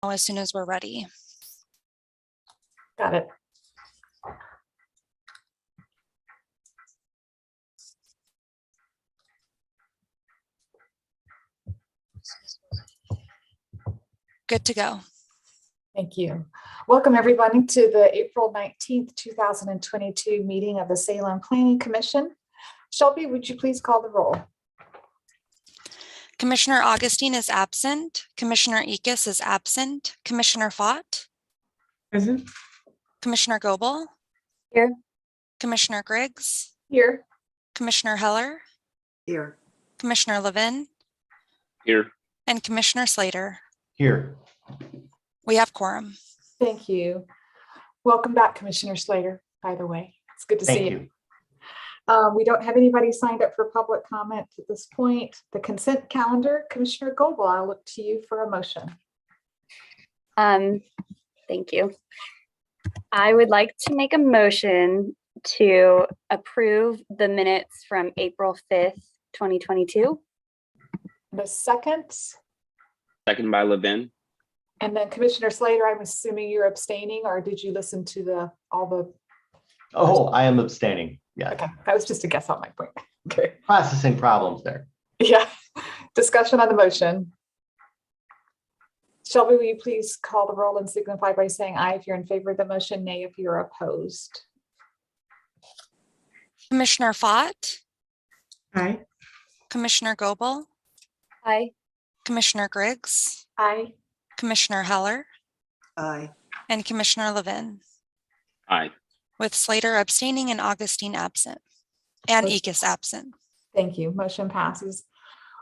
as soon as we're ready. Got it. Good to go. Thank you. Welcome everybody to the April 19th, 2022 meeting of the Salem Planning Commission. Shelby, would you please call the roll? Commissioner Augustine is absent. Commissioner Ickes is absent. Commissioner Fott? Present. Commissioner Goebel? Here. Commissioner Griggs? Here. Commissioner Heller? Here. Commissioner Levin? Here. And Commissioner Slater? Here. We have quorum. Thank you. Welcome back, Commissioner Slater, by the way. It's good to see you. We don't have anybody signed up for public comment at this point. The consent calendar, Commissioner Goebel, I'll look to you for a motion. Thank you. I would like to make a motion to approve the minutes from April 5th, 2022. The second, Second by Levin. and then Commissioner Slater, I'm assuming you're abstaining, or did you listen to all the? Oh, I am abstaining. Yeah. Okay, that was just a guess on my point. Okay. Processing problems there. Yeah. Discussion on the motion. Shelby, will you please call the roll and signify by saying aye if you're in favor of the motion, nay if you're opposed. Commissioner Fott? Aye. Commissioner Goebel? Aye. Commissioner Griggs? Aye. Commissioner Heller? Aye. And Commissioner Levin? Aye. With Slater abstaining and Augustine absent. And Ickes absent. Thank you. Motion passes.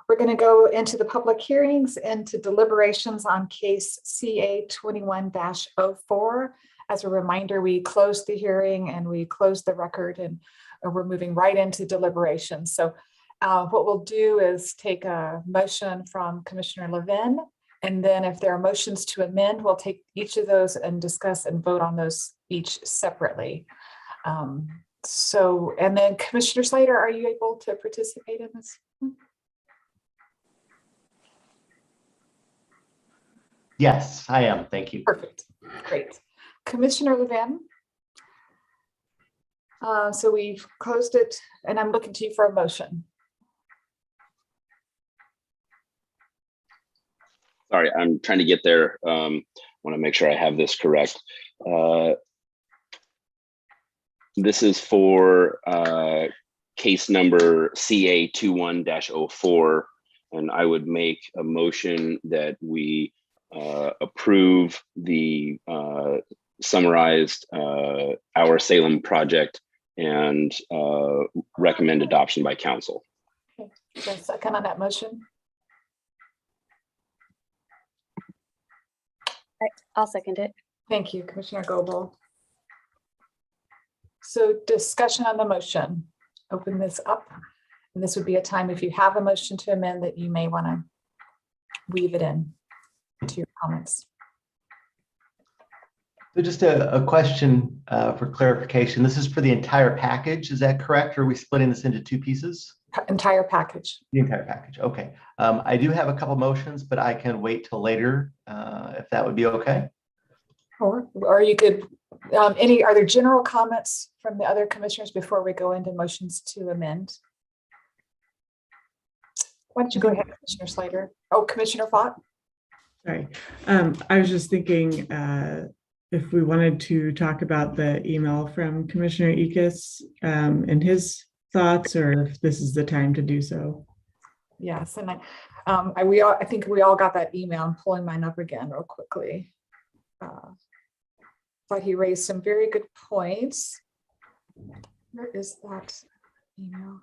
We're going to go into the public hearings and to deliberations on case CA 21-04. As a reminder, we closed the hearing and we closed the record, and we're moving right into deliberations. So what we'll do is take a motion from Commissioner Levin, and then if there are motions to amend, we'll take each of those and discuss and vote on those each separately. And then Commissioner Slater, are you able to participate in this? Yes, I am. Thank you. Perfect. Great. Commissioner Levin. So we've closed it, and I'm looking to you for a motion. Sorry, I'm trying to get there. Want to make sure I have this correct. This is for case number CA 21-04, and I would make a motion that we approve the summarized Our Salem project and recommend adoption by council. Okay. Is there a second on that motion? I'll second it. Thank you, Commissioner Goebel. So discussion on the motion. Open this up. And this would be a time if you have a motion to amend that you may want to weave it in to your comments. So just a question for clarification. This is for the entire package. Is that correct? Or are we splitting this into two pieces? Entire package. The entire package. Okay. I do have a couple motions, but I can wait till later if that would be okay. Or you could, are there general comments from the other commissioners before we go into motions to amend? Why don't you go ahead, Commissioner Slater? Oh, Commissioner Fott? Sorry. I was just thinking if we wanted to talk about the email from Commissioner Ickes and his thoughts, or if this is the time to do so. Yes, and I think we all got that email. I'm pulling mine up again real quickly. Thought he raised some very good points. Where is that email?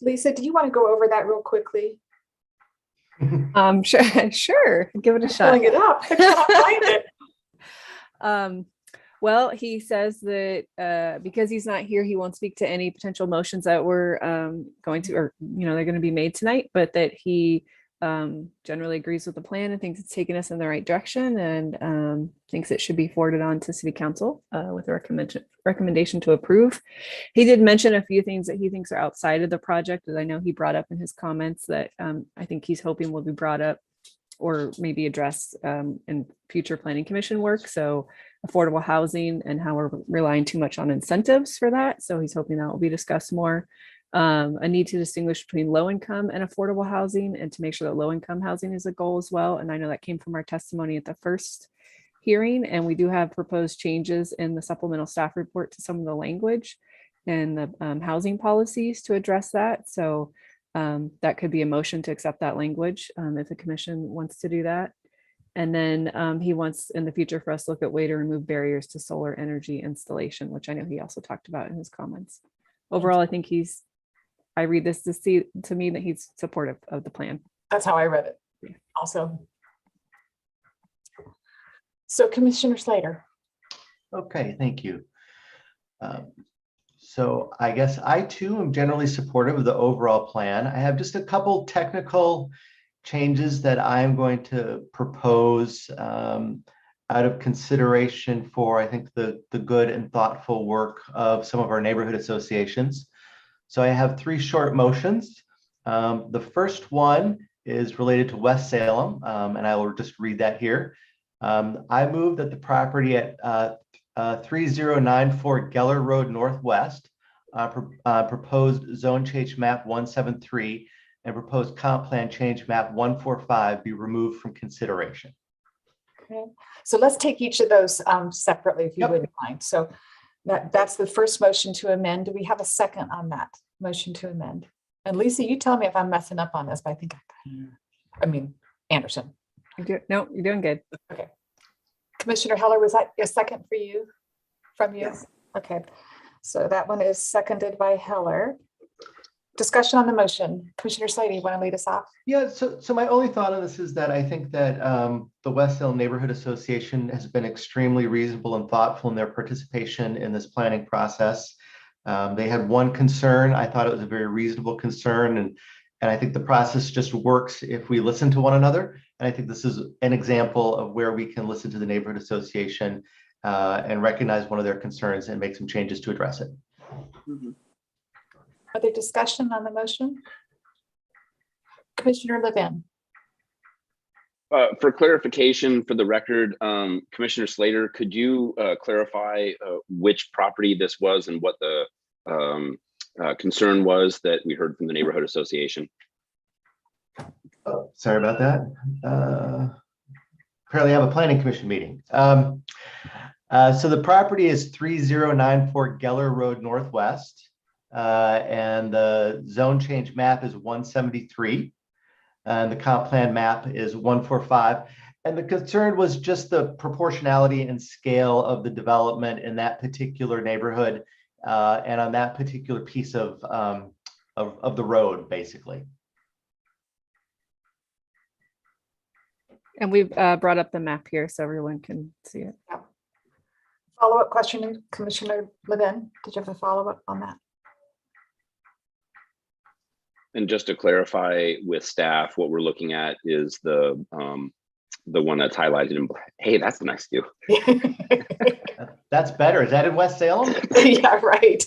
Lisa, do you want to go over that real quickly? Sure. Give it a shot. Pulling it up. I cannot find it. Well, he says that because he's not here, he won't speak to any potential motions that we're going to, or they're going to be made tonight, but that he generally agrees with the plan and thinks it's taking us in the right direction, and thinks it should be forwarded on to City Council with a recommendation to approve. He did mention a few things that he thinks are outside of the project that I know he brought up in his comments that I think he's hoping will be brought up or maybe addressed in future planning commission work. So affordable housing and how we're relying too much on incentives for that. So he's hoping that will be discussed more. A need to distinguish between low income and affordable housing, and to make sure that low income housing is a goal as well. And I know that came from our testimony at the first hearing, and we do have proposed changes in the supplemental staff report to some of the language and the housing policies to address that. So that could be a motion to accept that language if the commission wants to do that. And then he wants in the future for us to look at way to remove barriers to solar energy installation, which I know he also talked about in his comments. Overall, I think I read this to me that he's supportive of the plan. That's how I read it also. So Commissioner Slater. Okay, thank you. So I guess I too am generally supportive of the overall plan. I have just a couple technical changes that I'm going to propose out of consideration for, I think, the good and thoughtful work of some of our neighborhood associations. So I have three short motions. The first one is related to West Salem, and I will just read that here. I move that the property at 3094 Geller Road Northwest, proposed zone change map 173 and proposed comp plan change map 145 be removed from consideration. Okay, so let's take each of those separately, if you wouldn't mind. So that's the first motion to amend. Do we have a second on that motion to amend? And Lisa, you tell me if I'm messing up on this, but I mean, Anderson. No, you're doing good. Okay. Commissioner Heller, was that a second for you? From you? Yes. Okay. So that one is seconded by Heller. Discussion on the motion. Commissioner Slady, you want to lead us off? Yeah, so my only thought on this is that I think that the West Salem Neighborhood Association has been extremely reasonable and thoughtful in their participation in this planning process. They had one concern. I thought it was a very reasonable concern, and I think the process just works if we listen to one another. And I think this is an example of where we can listen to the neighborhood association and recognize one of their concerns and make some changes to address it. Mm-hmm. Other discussion on the motion? Commissioner Levin. For clarification for the record, Commissioner Slater, could you clarify which property this was and what the concern was that we heard from the neighborhood association? Oh, sorry about that. Apparently I have a planning commission meeting. So the property is 3094 Geller Road Northwest, and the zone change map is 173. And the comp plan map is 145. And the concern was just the proportionality and scale of the development in that particular neighborhood and on that particular piece of the road, basically. And we've brought up the map here so everyone can see it. Yeah. Follow-up question, Commissioner Levin. Did you have a follow-up on that? And just to clarify with staff, what we're looking at is the one that's highlighted in black. Hey, that's a nice view. That's better. Is that in West Salem? Yeah, right.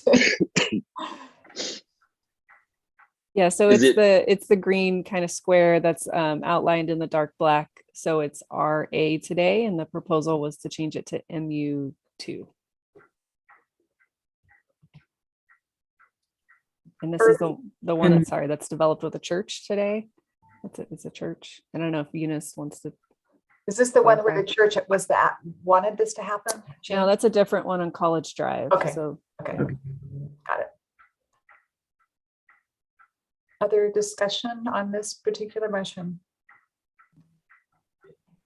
Yeah, so it's the green kind of square that's outlined in the dark black. So it's RA today, and the proposal was to change it to MU2. And this is the one that's developed with a church today. It's a church. I don't know if Eunice wants to. Is this the one where the church wanted this to happen? No, that's a different one on College Drive. Okay. So okay. Got it. Other discussion on this particular motion?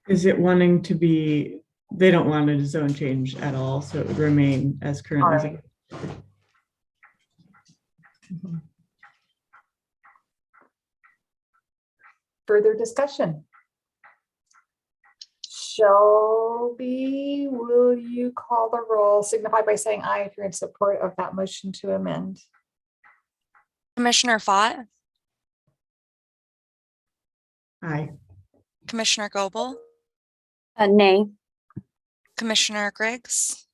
Is it wanting to be, they don't want a zone change at all, so it would remain as currently. Right. Further discussion? Shelby, will you call the roll? Signify by saying aye if you're in support of that motion to amend. Commissioner Fott, Aye. Commissioner Goebel, Nay. Commissioner Griggs,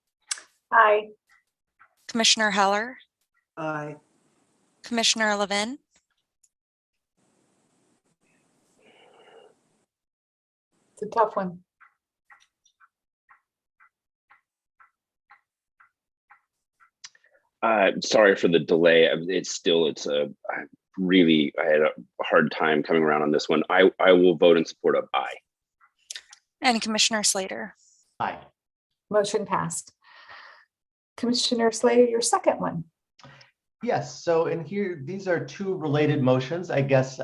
Aye. Commissioner Heller, Aye. Commissioner Levin, It's a tough one. Sorry for the delay. I had a hard time coming around on this one. I will vote in support of aye. and Commissioner Slater. Aye. Motion passed. Commissioner Slater, your second one. Yes, so in here, these are two related motions. I guess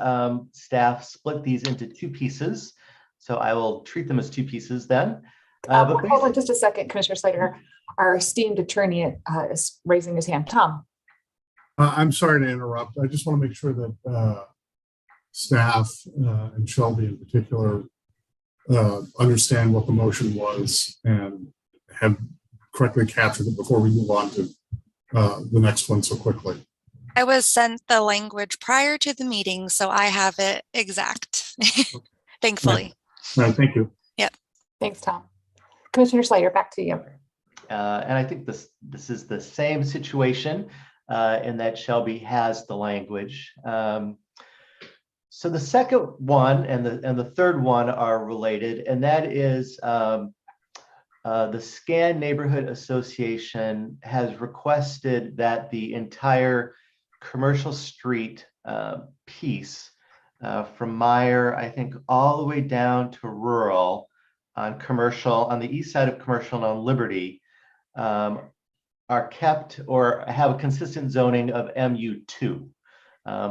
staff split these into two pieces. So I will treat them as two pieces then. But Hold on just a second, Commissioner Slater. Our esteemed attorney is raising his hand. Tom. I'm sorry to interrupt. I just want to make sure that staff and Shelby in particular understand what the motion was and have correctly captured it before we move on to the next one so quickly. I was sent the language prior to the meeting, so I have it exact, thankfully. All right, thank you. Thanks, Tom. Commissioner Slater, back to you. And I think this is the same situation in that Shelby has the language. So the second one and the third one are related, and that is the Scan Neighborhood Association has requested that the entire commercial street piece from Meyer, I think, all the way down to rural on commercial, on the east side of commercial and on Liberty, are kept or have a consistent zoning of MU2.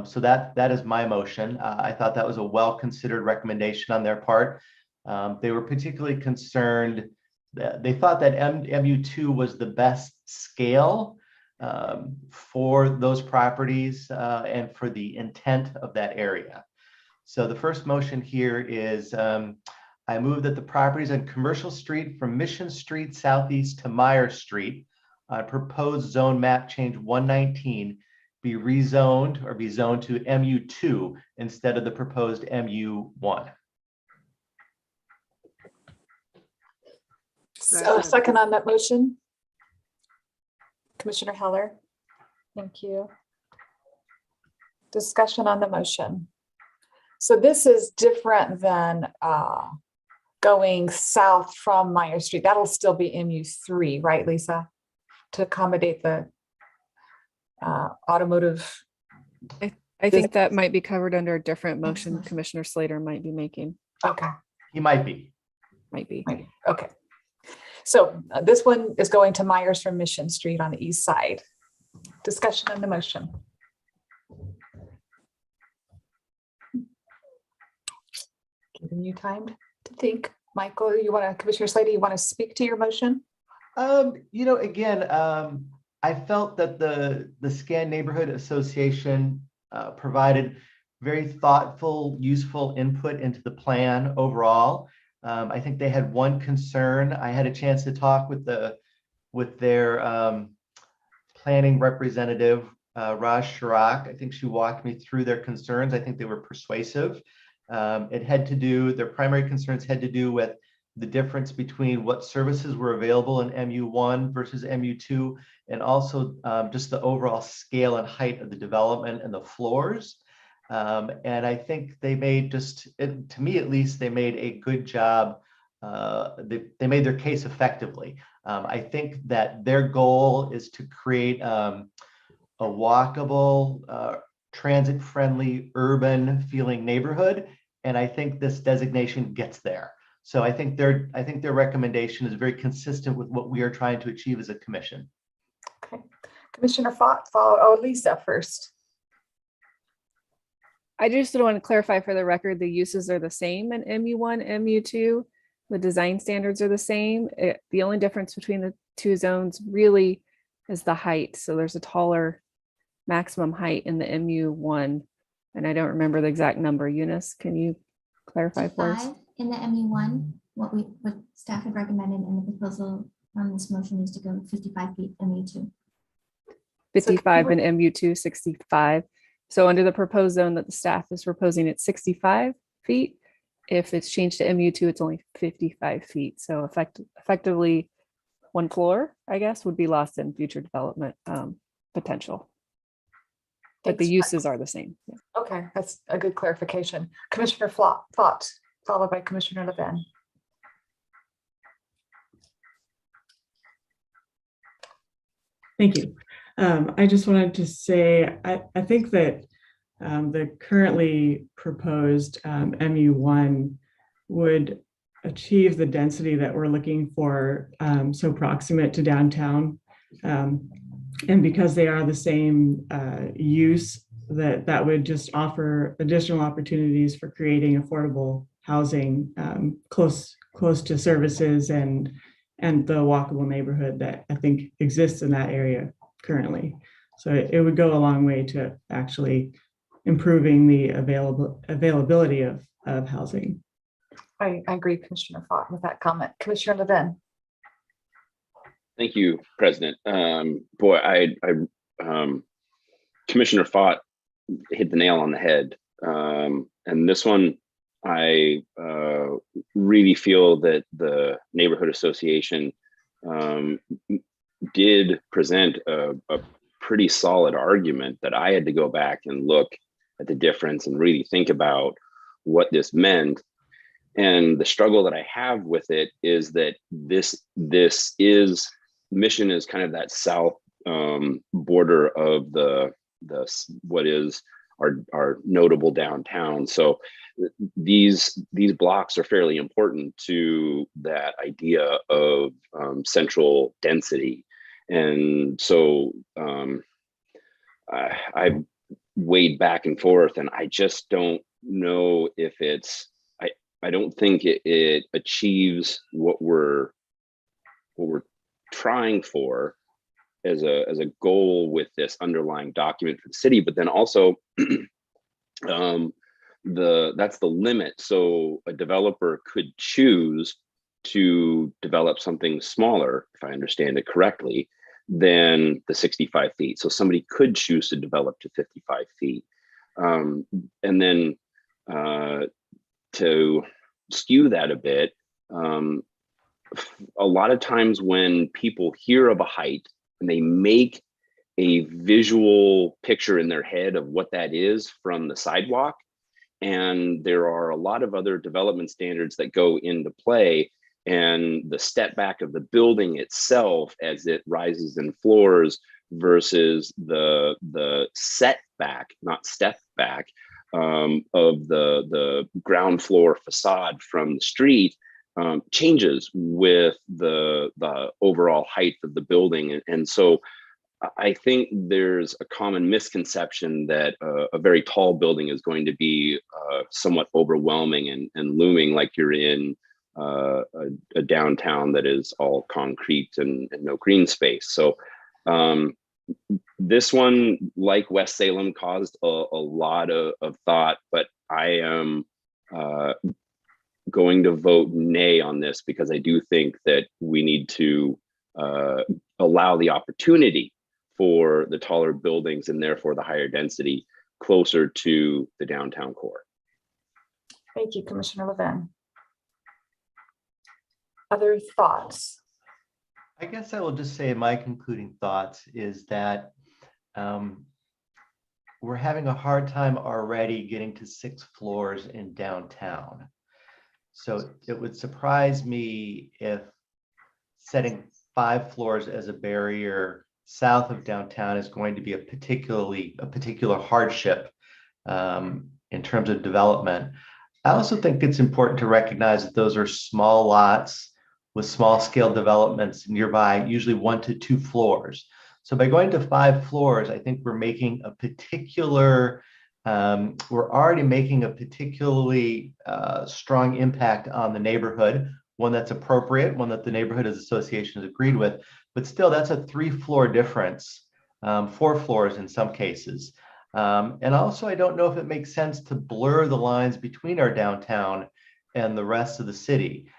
So that is my motion. I thought that was a well-considered recommendation on their part. They were particularly concerned that they thought that MU2 was the best scale for those properties and for the intent of that area. So the first motion here is I move that the properties on Commercial Street from Mission Street Southeast to Meyer Street on proposed zone map change 119 be rezoned or be zoned to MU2 instead of the proposed MU1. So second on that motion. Commissioner Heller. Thank you. Discussion on the motion. So this is different than going south from Meyer Street. That'll still be MU3, right, Lisa? To accommodate the automotive. I think that might be covered under a different motion Commissioner Slater might be making. Okay. He might be. Might be. Okay. So this one is going to Myers from Mission Street on the east side. Discussion on the motion. Giving you time to think. Michael, Commissioner Slater, you want to speak to your motion? Again, I felt that the Scan Neighborhood Association provided very thoughtful, useful input into the plan overall. I think they had one concern. I had a chance to talk with their planning representative, Raj Sharak. I think she walked me through their concerns. I think they were persuasive. Their primary concerns had to do with the difference between what services were available in MU1 versus MU2, and also just the overall scale and height of the development and the floors. And I think they made to me at least, they made a good job. They made their case effectively. I think that their goal is to create a walkable, transit-friendly, urban feeling neighborhood. And I think this designation gets there. So I think their recommendation is very consistent with what we are trying to achieve as a commission. Okay. Commissioner Fott, follow Lisa first. I just want to clarify for the record, the uses are the same in MU1, MU2. The design standards are the same. The only difference between the two zones really is the height. So there's a taller maximum height in the MU1. And I don't remember the exact number. Eunice, can you clarify for us? In the MU1, what staff had recommended in the proposal on this motion is to go 55 feet MU2. 55 and MU2, 65. So under the proposed zone that the staff is proposing, it's 65 feet. If it's changed to MU2, it's only 55 feet. So effectively, one floor, I guess, would be lost in future development potential. But the Thanks. uses are the same. Yeah. Okay, that's a good clarification. Commissioner Flott, thoughts, followed by Commissioner Levin. Thank you. I just wanted to say, I think that the currently proposed MU1 would achieve the density that we're looking for, so proximate to downtown. And because they are the same use, that would just offer additional opportunities for creating affordable housing close to services and the walkable neighborhood that I think exists in that area currently. So it would go a long way to actually improving the availability of housing. I agree, Commissioner Flott, with that comment. Commissioner Levin. Thank you, President. Boy, Commissioner Fott hit the nail on the head. And this one, I really feel that the neighborhood association did present a pretty solid argument that I had to go back and look at the difference and really think about what this meant. And the struggle that I have with it is that this is Mission is kind of that south border of the what is our notable downtown. So these blocks are fairly important to that idea of central density. And so I weighed back and forth, and I just don't know if it's, I don't think it achieves what we're trying for as a goal with this underlying document for the city. But then also that's the limit. So a developer could choose to develop something smaller, if I understand it correctly, than the 65 feet. So somebody could choose to develop to 55 feet. And then to skew that a bit, a lot of times when people hear of a height and they make a visual picture in their head of what that is from the sidewalk, and there are a lot of other development standards that go into play, and the step back of the building itself as it rises in floors versus the setback, not step back, of the ground floor facade from the street changes with the overall height of the building. And so I think there's a common misconception that a very tall building is going to be somewhat overwhelming and looming like you're in a downtown that is all concrete and no green space. So this one, like West Salem, caused a lot of thought, but I am going to vote nay on this because I do think that we need to allow the opportunity for the taller buildings and therefore the higher density closer to the downtown core. Thank you, Commissioner Levin. Other thoughts? I guess I will just say my concluding thoughts is that we're having a hard time already getting to 6 floors in downtown. So it would surprise me if setting 5 floors as a barrier south of downtown is going to be a particular hardship in terms of development. I also think it's important to recognize that those are small lots with small scale developments nearby, usually 1 to 2 floors. So by going to 5 floors, I think we're making a we're already making a particularly strong impact on the neighborhood, one that's appropriate, one that the neighborhood association has agreed with, but still that's a 3-floor difference, 4 floors in some cases. And also, I don't know if it makes sense to blur the lines between our downtown and the rest of the city.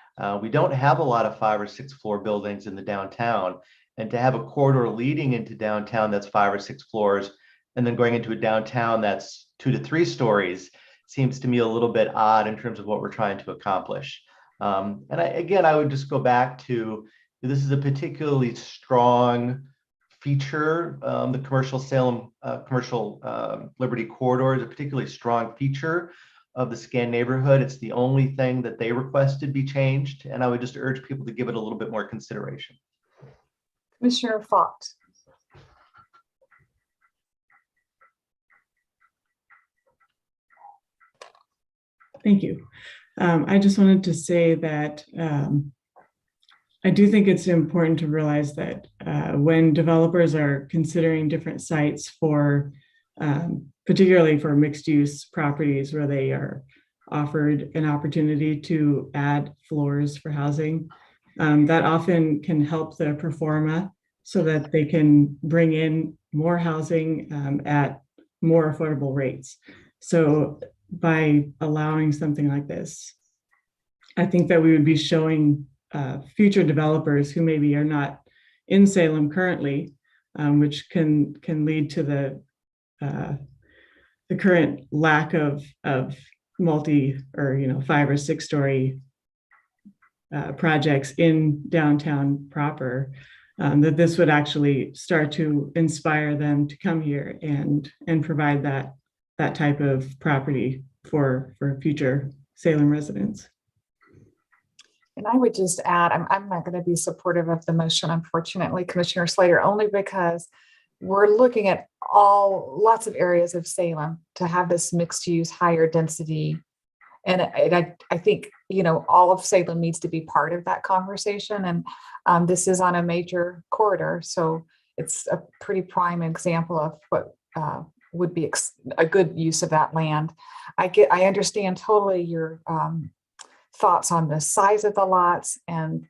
We don't have a lot of 5 or 6 floor buildings in the downtown, and to have a corridor leading into downtown that's 5 or 6 floors and then going into a downtown that's 2 to 3 stories seems to me a little bit odd in terms of what we're trying to accomplish. And I would just go back to, this is a particularly strong feature. The commercial Salem, Liberty corridor is a particularly strong feature of the scan neighborhood. It's the only thing that they requested be changed. And I would just urge people to give it a little bit more consideration. Commissioner Fox. Thank you. I just wanted to say that I do think it's important to realize that when developers are considering different sites for, particularly for mixed use properties where they are offered an opportunity to add floors for housing, that often can help the pro forma so that they can bring in more housing at more affordable rates. So by allowing something like this, I think that we would be showing future developers who maybe are not in Salem currently, which can lead to the current lack of multi or 5 or 6 story projects in downtown proper, that this would actually start to inspire them to come here and provide that type of property for future Salem residents. And I would just add, I'm not going to be supportive of the motion, unfortunately, Commissioner Slater, only because we're looking at lots of areas of Salem to have this mixed use, higher density. And I think, all of Salem needs to be part of that conversation. And this is on a major corridor. So it's a pretty prime example of what would be a good use of that land. I understand totally your thoughts on the size of the lots, and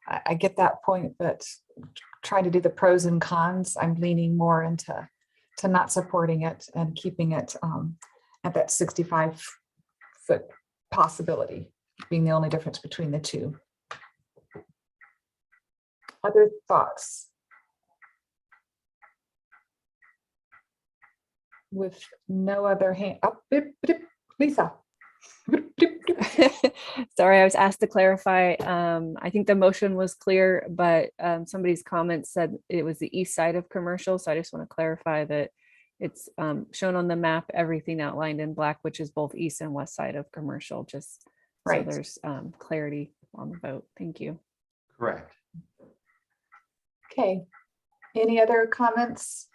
I get that point, but trying to do the pros and cons, I'm leaning more into not supporting it and keeping it at that 65-foot possibility being the only difference between the two. Other thoughts? With no other hand, Lisa. Sorry, I was asked to clarify. I think the motion was clear, but somebody's comment said it was the east side of commercial. So I just want to clarify that it's shown on the map, everything outlined in black, which is both east and west side of commercial, just Right. so there's clarity on the vote. Thank you. Correct. Okay. Any other comments?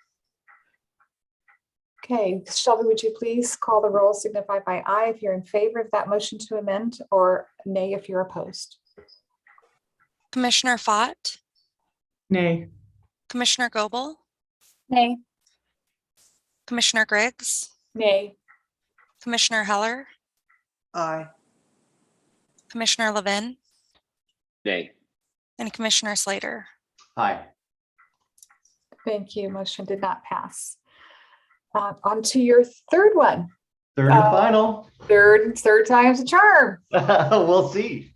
Okay, Shelby, would you please call the roll, signify by aye if you're in favor of that motion to amend, or nay if you're opposed. Commissioner Fott, Nay. Commissioner Goebel, Nay. Commissioner Griggs, Nay. Commissioner Heller, Aye. Commissioner Levin, Nay. and Commissioner Slater. Aye. Thank you. Motion did not pass. On to your third one. Third and final. Third time's a charm. We'll see.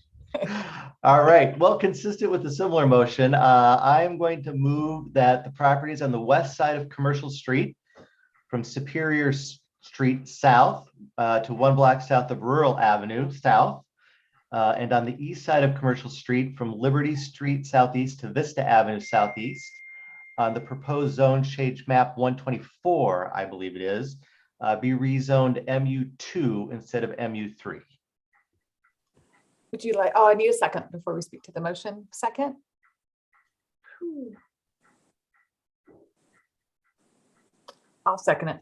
All right. Well, consistent with a similar motion, I'm going to move that the properties on the west side of Commercial Street from Superior Street south to 1 block south of Rural Avenue south, and on the east side of Commercial Street from Liberty Street southeast to Vista Avenue southeast, on the proposed zone change map 124, I believe it is, be rezoned MU2 instead of MU3. Would you like, I need a second before we speak to the motion. Second? I'll second it.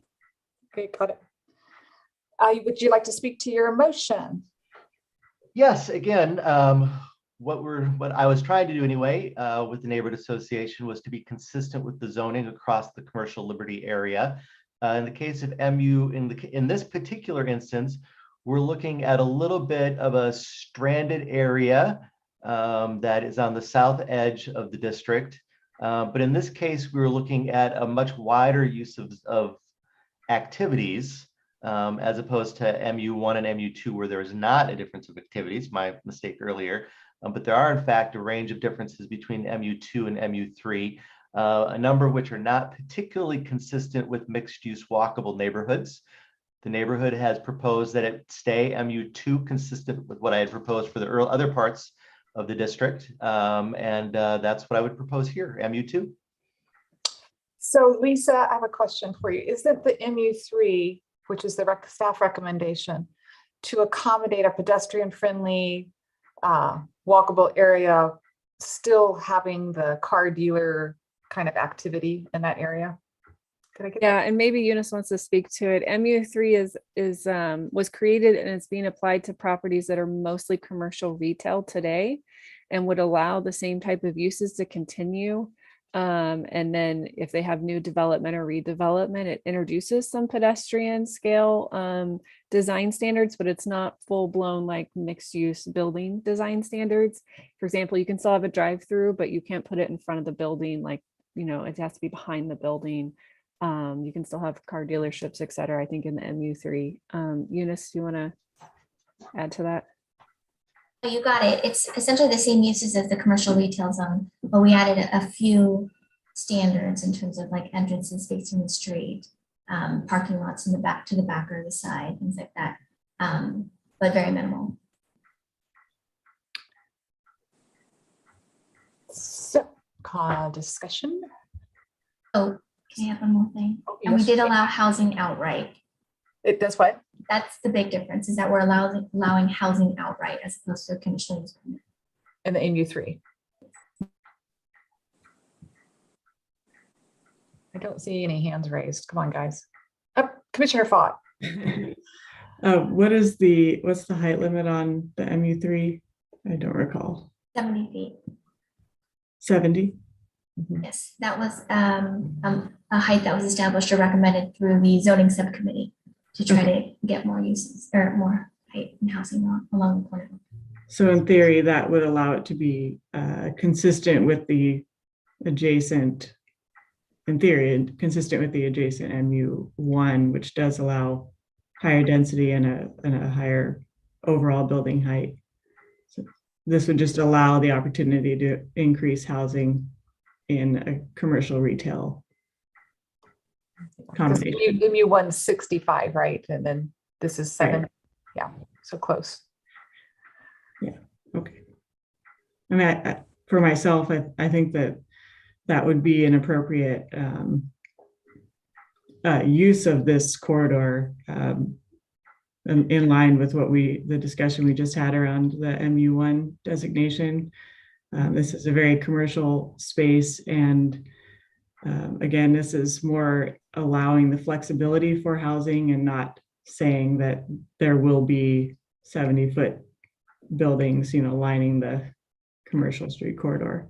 Okay, got it. Would you like to speak to your motion? Yes, again, what I was trying to do anyway with the neighborhood association was to be consistent with the zoning across the commercial liberty area. In the case of MU, in this particular instance, we're looking at a little bit of a stranded area that is on the south edge of the district. But in this case, we were looking at a much wider use of activities as opposed to MU1 and MU2, where there is not a difference of activities, my mistake earlier. But there are, in fact, a range of differences between MU2 and MU3, a number of which are not particularly consistent with mixed-use walkable neighborhoods. The neighborhood has proposed that it stay MU2, consistent with what I had proposed for the other parts of the district. That's what I would propose here, MU2. So Lisa, I have a question for you. Isn't the MU3, which is the staff recommendation, to accommodate a pedestrian-friendly, walkable area, still having the car dealer kind of activity in that area? Could I get Yeah, and maybe Eunice wants to speak to it. MU3 was created and it's being applied to properties that are mostly commercial retail today and would allow the same type of uses to continue. And then if they have new development or redevelopment, it introduces some pedestrian scale design standards, but it's not full blown like mixed use building design standards. For example, you can still have a drive-through, but you can't put it in front of the building. Like, you know, it has to be behind the building. You can still have car dealerships, et cetera, I think in the MU3. Eunice, do you want to add to that? You got it. It's essentially the same uses as the commercial retail zone, but we added a few standards in terms of like entrances facing the street, parking lots in the back to the back or the side, things like that, but very minimal. So, discussion? Oh, can I have one more thing? Oh, And we yes, did you can. allow housing outright. It does what? That's the big difference, is that we're allowing housing outright as opposed to a conditional use permit. In the MU3. I don't see any hands raised. Come on, guys. Commissioner Fott. What's the height limit on the MU3? I don't recall. 70 feet. 70? Yes, that was a height that was established or recommended through the zoning subcommittee to try to get more uses or more height and housing along the corridor. So in theory, that would allow it to be consistent with the adjacent, consistent with the adjacent MU1, which does allow higher density and a higher overall building height. So this would just allow the opportunity to increase housing in a commercial retail combination. MU1 65, right? And then this is 7. Right. Yeah, so close. Yeah, okay. I mean, for myself, I think that would be an appropriate use of this corridor in line with the discussion we just had around the MU1 designation. This is a very commercial space, and again, this is more allowing the flexibility for housing and not saying that there will be 70-foot buildings, you know, lining the commercial street corridor.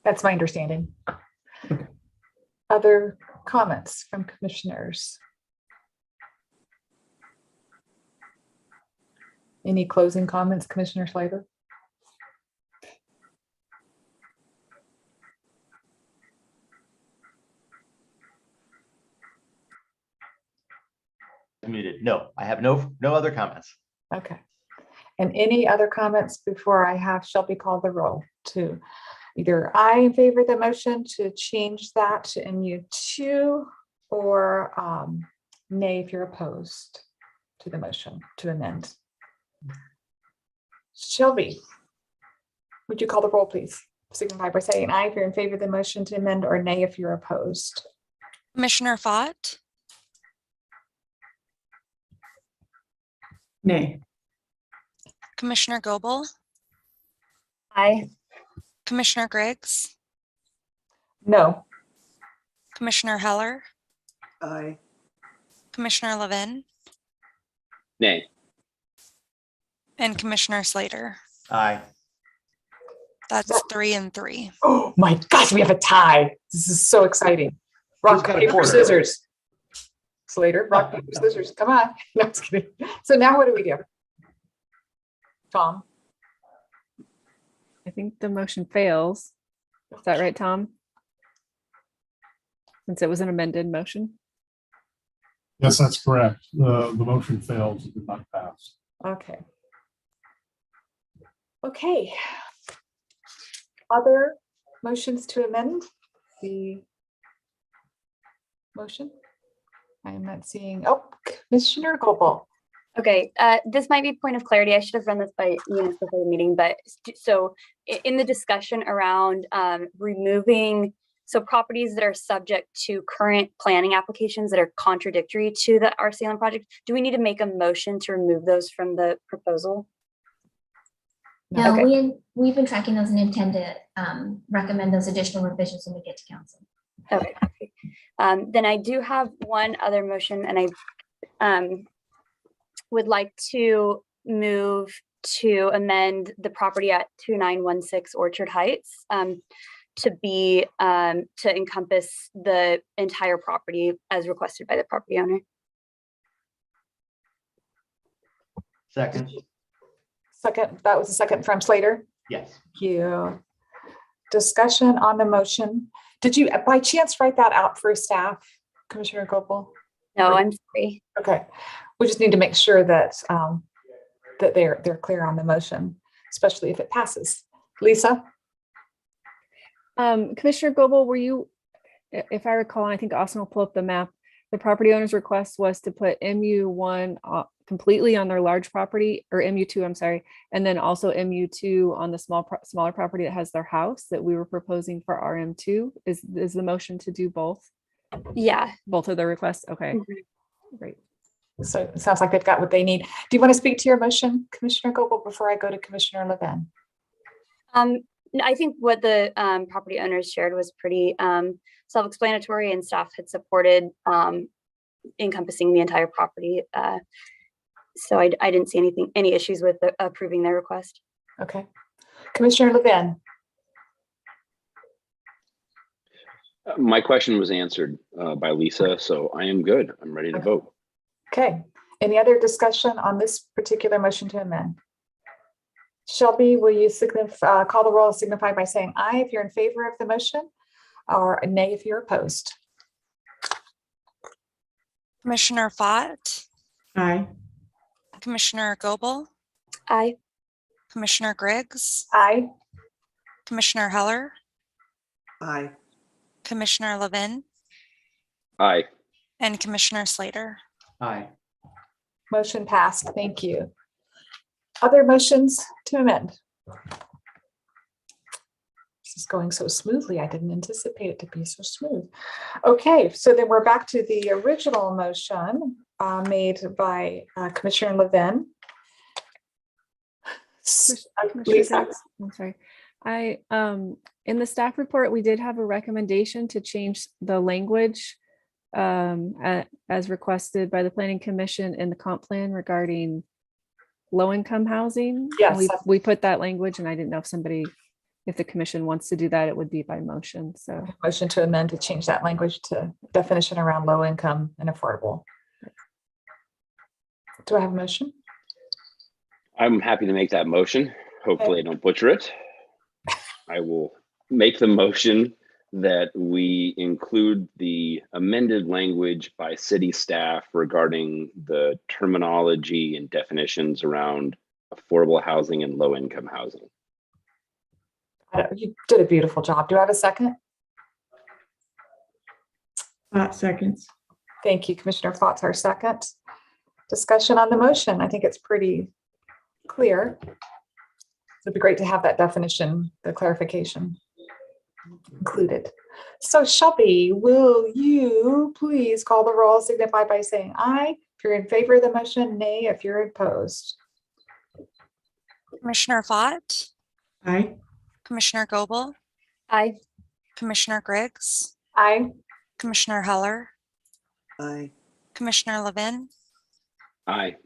That's my understanding. Okay. Other comments from commissioners? Any closing comments, Commissioner Slater? Muted. No, I have no other comments. Okay. And any other comments before I have Shelby call the roll to either I favor the motion to change that to MU2 or nay if you're opposed to the motion to amend. Shelby, would you call the roll, please? Signify by saying aye if you're in favor of the motion to amend or nay if you're opposed. Commissioner Fott, Nay. Commissioner Goebel, Aye. Commissioner Griggs, No. Commissioner Heller, Aye. Commissioner Levin, Nay. and Commissioner Slater. Aye. That's 3 and 3. Oh my gosh, we have a tie. This is so exciting. Rock, got a paper, quarter? scissors. Slater, rock, paper, scissors. Come on. No, I'm just kidding. So now what do we do? Tom? I think the motion fails. Is that right, Tom? Since it was an amended motion. Yes, that's correct. The motion fails. It did not pass. Okay. Okay. Other motions to amend the motion? I'm not seeing, oh, Commissioner Gobel. Okay, this might be a point of clarity. I should have run this by Eunice before the meeting, but so in the discussion around removing, so properties that are subject to current planning applications that are contradictory to our Salem project, do we need to make a motion to remove those from the proposal? No, Okay. we've been tracking those and intend to recommend those additional revisions when we get to council. Okay. Then I do have one other motion, and I would like to move to amend the property at 2916 Orchard Heights to be to encompass the entire property as requested by the property owner. Second. Second, that was a second from Slater. Yes. Thank you. Discussion on the motion. Did you by chance write that out for staff, Commissioner Gopal? No, I'm sorry. Okay, we just need to make sure that that they're clear on the motion, especially if it passes. Lisa? Commissioner Goebel, were you, if I recall, and I think Austin will pull up the map, the property owner's request was to put MU1 completely on their large property, or MU2, I'm sorry, and then also MU2 on the smaller property that has their house that we were proposing for RM2. Is the motion to do both? Yeah. Both of the requests? Okay, great. So it sounds like they've got what they need. Do you want to speak to your motion, Commissioner Gopal, before I go to Commissioner Levin? I think what the property owners shared was pretty self-explanatory, and staff had supported encompassing the entire property. So I didn't see any issues with approving their request. Okay. Commissioner Levin? My question was answered by Lisa, so I am good. I'm ready to vote. Okay. Any other discussion on this particular motion to amend? Shelby, will you call the roll, signify by saying aye if you're in favor of the motion, or nay if you're opposed? Commissioner Fott, Aye. Commissioner Gobel, Aye. Commissioner Griggs, Aye. Commissioner Heller, Aye. Commissioner Levin, Aye. and Commissioner Slater. Aye. Motion passed. Thank you. Other motions to amend? This is going so smoothly. I didn't anticipate it to be so smooth. Okay, so then we're back to the original motion made by Commissioner Levin. Lisa? I'm sorry. In the staff report, we did have a recommendation to change the language as requested by the Planning Commission in the comp plan regarding low-income housing. Yes. And we put that language, and I didn't know if the commission wants to do that, it would be by motion. So Motion to amend to change that language to definition around low income and affordable. Do I have a motion? I'm happy to make that motion. Hopefully I don't butcher it. I will make the motion that we include the amended language by city staff regarding the terminology and definitions around affordable housing and low-income housing. You did a beautiful job. Do I have a second? Seconds. Thank you, Commissioner Fox, our second. Discussion on the motion. I think it's pretty clear. It'd be great to have that definition, the clarification included. So Shelby, will you please call the roll, signify by saying aye if you're in favor of the motion, nay if you're opposed. Commissioner Fott, Aye. Commissioner Gobel, Aye. Commissioner Griggs, Aye. Commissioner Heller, Aye. Commissioner Levin, Aye.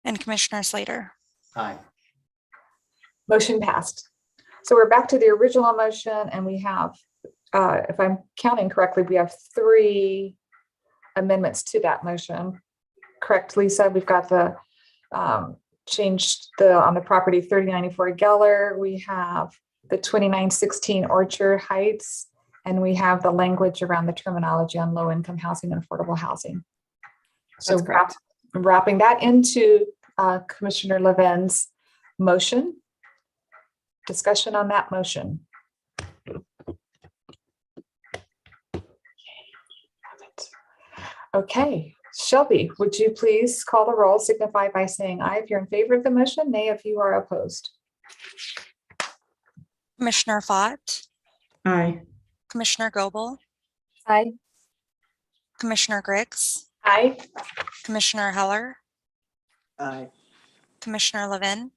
and Commissioner Slater. Aye. Motion passed. So we're back to the original motion, and we have, if I'm counting correctly, we have 3 amendments to that motion. Correct, Lisa? We've got the changed on the property 3094 Geller. We have the 2916 Orchard Heights, and we have the language around the terminology on low income housing and affordable housing. So That's correct. wrapping that into Commissioner Levin's motion. Discussion on that motion. Okay, Shelby, would you please call the roll, signify by saying aye if you're in favor of the motion, nay if you are opposed. Commissioner Fott, Aye. Commissioner Goebel, Aye. Commissioner Griggs, Aye. Commissioner Heller, Aye. Commissioner Levin,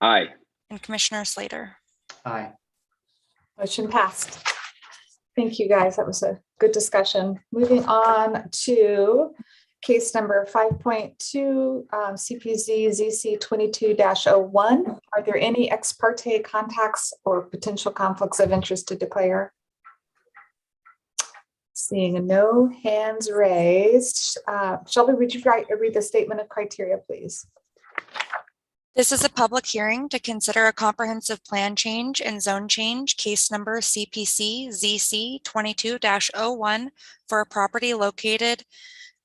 Aye. and Commissioner Slater. Aye. Motion passed. Thank you, guys. That was a good discussion. Moving on to case number 5.2, CPZ ZC 22-01. Are there any ex parte contacts or potential conflicts of interest to declare? Seeing no hands raised. Shelby, would you read the statement of criteria, please? This is a public hearing to consider a comprehensive plan change and zone change, case number CPC ZC 22-01 for a property located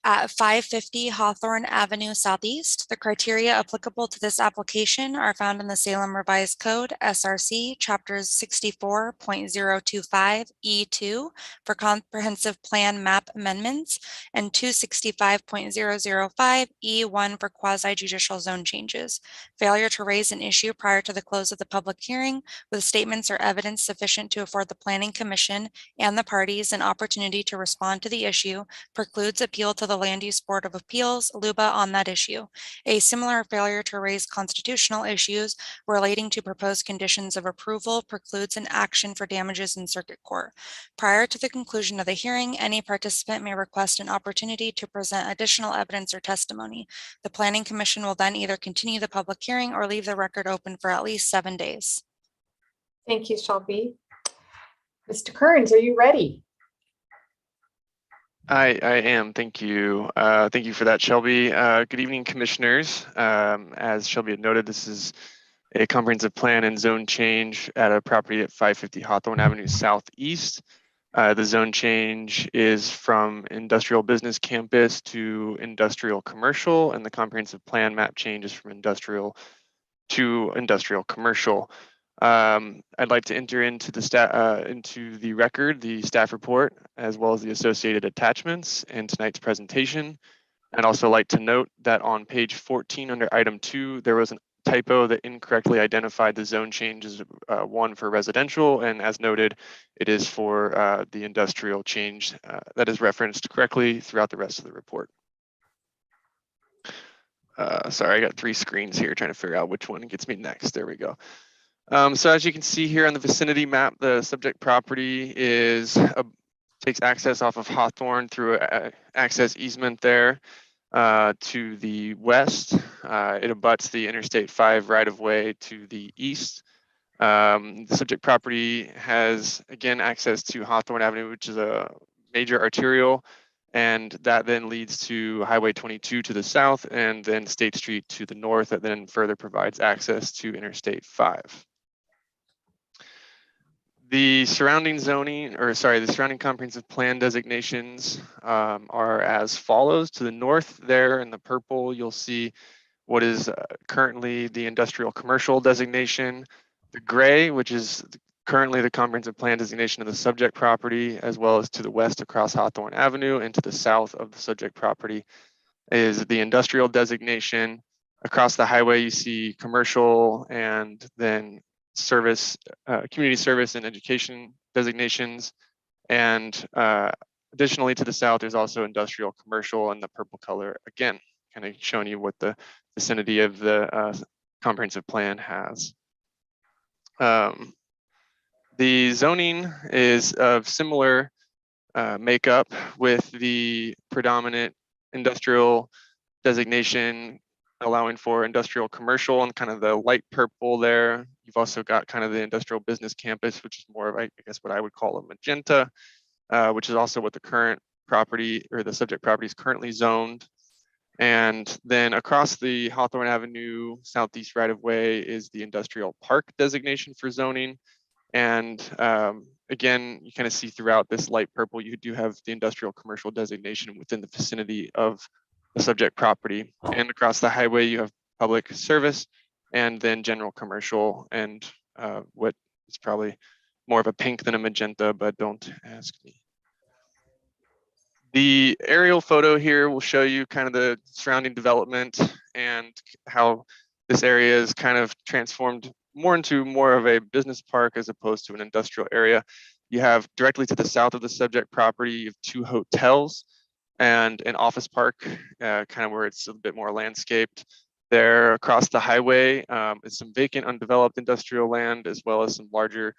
at 550 Hawthorne Avenue Southeast. The criteria applicable to this application are found in the Salem Revised Code, SRC, Chapters 64.025 E2 for comprehensive plan map amendments and 265.005 E1 for quasi-judicial zone changes. Failure to raise an issue prior to the close of the public hearing with statements or evidence sufficient to afford the Planning Commission and the parties an opportunity to respond to the issue precludes appeal to the Land Use Board of Appeals, LUBA, on that issue. A similar failure to raise constitutional issues relating to proposed conditions of approval precludes an action for damages in circuit court. Prior to the conclusion of the hearing, any participant may request an opportunity to present additional evidence or testimony. The Planning Commission will then either continue the public hearing or leave the record open for at least 7 days. Thank you, Shelby. Mr. Kearns, are you ready? I am. Thank you. Thank you for that, Shelby. Good evening, commissioners. As Shelby had noted, this is a comprehensive plan and zone change at a property at 550 Hawthorne Avenue Southeast. The zone change is from industrial business campus to industrial commercial, and the comprehensive plan map change is from industrial to industrial commercial. I'd like to enter into the record the staff report as well as the associated attachments in tonight's presentation. I'd also like to note that on page 14 under item 2 there was a typo that incorrectly identified the zone change as 1 for residential, and as noted it is for the industrial change that is referenced correctly throughout the rest of the report. Sorry, I got 3 screens here trying to figure out which one gets me next. There we go. So as you can see here on the vicinity map, the subject property takes access off of Hawthorne through an access easement there to the west. It abuts the Interstate 5 right-of-way to the east. The subject property has, again, access to Hawthorne Avenue, which is a major arterial, and that then leads to Highway 22 to the south and then State Street to the north that then further provides access to Interstate 5. The surrounding comprehensive plan designations are as follows. To the north there in the purple, you'll see what is currently the industrial commercial designation. The gray, which is currently the comprehensive plan designation of the subject property, as well as to the west across Hawthorne Avenue and to the south of the subject property is the industrial designation. Across the highway, you see commercial and then service, community service and education designations. And additionally to the south, there's also industrial commercial in the purple color, again, kind of showing you what the vicinity of the comprehensive plan has. The zoning is of similar makeup with the predominant industrial designation allowing for industrial commercial and kind of the light purple there. You've also got kind of the industrial business campus, which is more of, I guess, what I would call a magenta, which is also what the current property or the subject property is currently zoned. And then across the Hawthorne Avenue Southeast right-of-way is the industrial park designation for zoning. And again, you kind of see throughout this light purple, you do have the industrial commercial designation within the vicinity of the subject property. And across the highway, you have public service and then general commercial, and what is probably more of a pink than a magenta, but don't ask me. The aerial photo here will show you kind of the surrounding development and how this area is kind of transformed into more of a business park as opposed to an industrial area. You have directly to the south of the subject property, you have 2 hotels and an office park, kind of where it's a bit more landscaped. There across the highway is some vacant undeveloped industrial land, as well as some larger,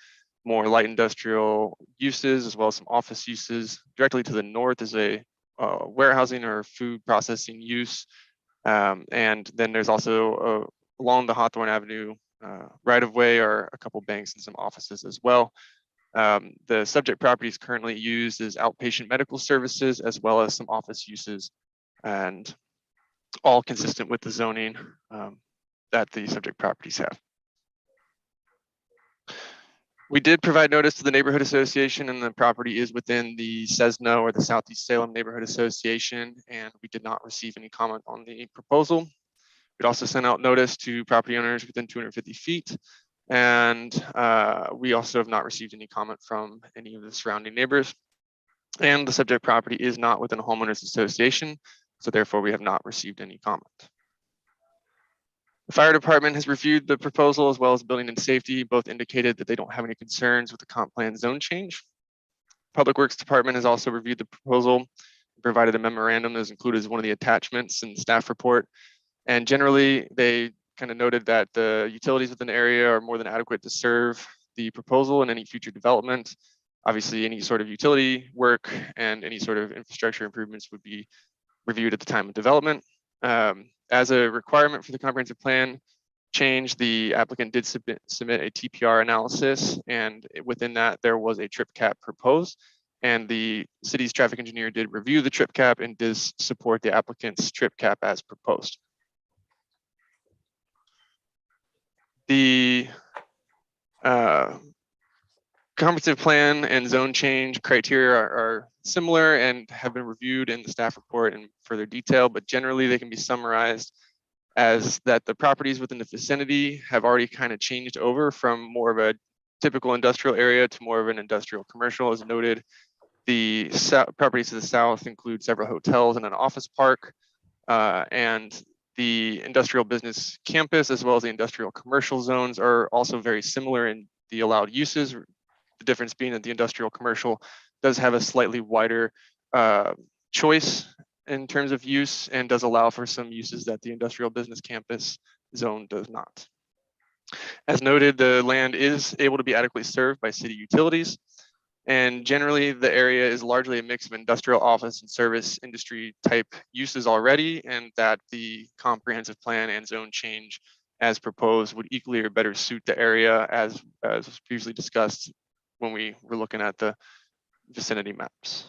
more light industrial uses, as well as some office uses. Directly to the north is a warehousing or food processing use. And then there's also along the Hawthorne Avenue right of way are a couple banks and some offices as well. The subject property is currently used as outpatient medical services, as well as some office uses, and all consistent with the zoning that the subject properties have. We did provide notice to the neighborhood association, and the property is within the SESNO or the Southeast Salem Neighborhood Association, and we did not receive any comment on the proposal. We'd also sent out notice to property owners within 250 feet, and we also have not received any comment from any of the surrounding neighbors. And the subject property is not within a homeowners association, so therefore we have not received any comment. The fire department has reviewed the proposal, as well as building and safety. Both indicated that they don't have any concerns with the comp plan zone change. Public Works Department has also reviewed the proposal and provided a memorandum that is included as one of the attachments in the staff report. And generally, they kind of noted that the utilities within the area are more than adequate to serve the proposal and any future development. Obviously, any sort of utility work and any sort of infrastructure improvements would be reviewed at the time of development. As a requirement for the comprehensive plan change, the applicant did submit a TPR analysis, and within that there was a trip cap proposed, and the city's traffic engineer did review the trip cap and does support the applicant's trip cap as proposed. The comprehensive plan and zone change criteria are similar and have been reviewed in the staff report in further detail, but generally they can be summarized as that the properties within the vicinity have already kind of changed over from more of a typical industrial area to more of an industrial commercial. As noted, the properties to the south include several hotels and an office park, and the industrial business campus, as well as the industrial commercial zones, are also very similar in the allowed uses. The difference being that the industrial commercial does have a slightly wider choice in terms of use and does allow for some uses that the industrial business campus zone does not. As noted, the land is able to be adequately served by city utilities, and generally the area is largely a mix of industrial, office, and service industry type uses already, and that the comprehensive plan and zone change as proposed would equally or better suit the area as was previously discussed when we were looking at the vicinity maps.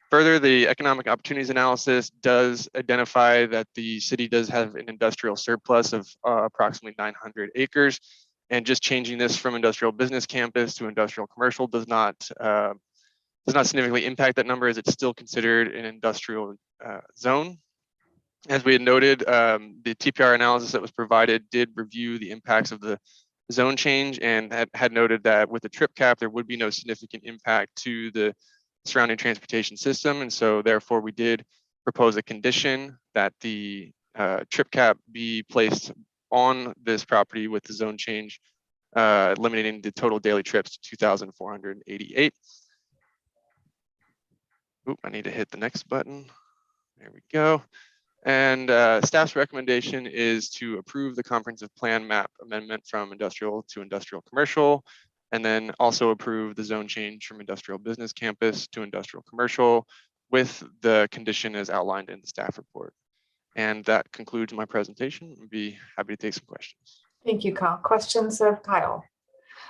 Further, the economic opportunities analysis does identify that the city does have an industrial surplus of approximately 900 acres, and just changing this from industrial business campus to industrial commercial does not significantly impact that number, as it's still considered an industrial zone. As we had noted, the TPR analysis that was provided did review the impacts of the zone change and had noted that with the trip cap, there would be no significant impact to the surrounding transportation system. And so therefore we did propose a condition that the trip cap be placed on this property with the zone change, eliminating the total daily trips to 2,488. Oop, I need to hit the next button. There we go. And staff's recommendation is to approve the comprehensive plan map amendment from industrial to industrial commercial, and then also approve the zone change from industrial business campus to industrial commercial with the condition as outlined in the staff report. And that concludes my presentation. I'd be happy to take some questions. Thank you, Kyle. Questions of Kyle?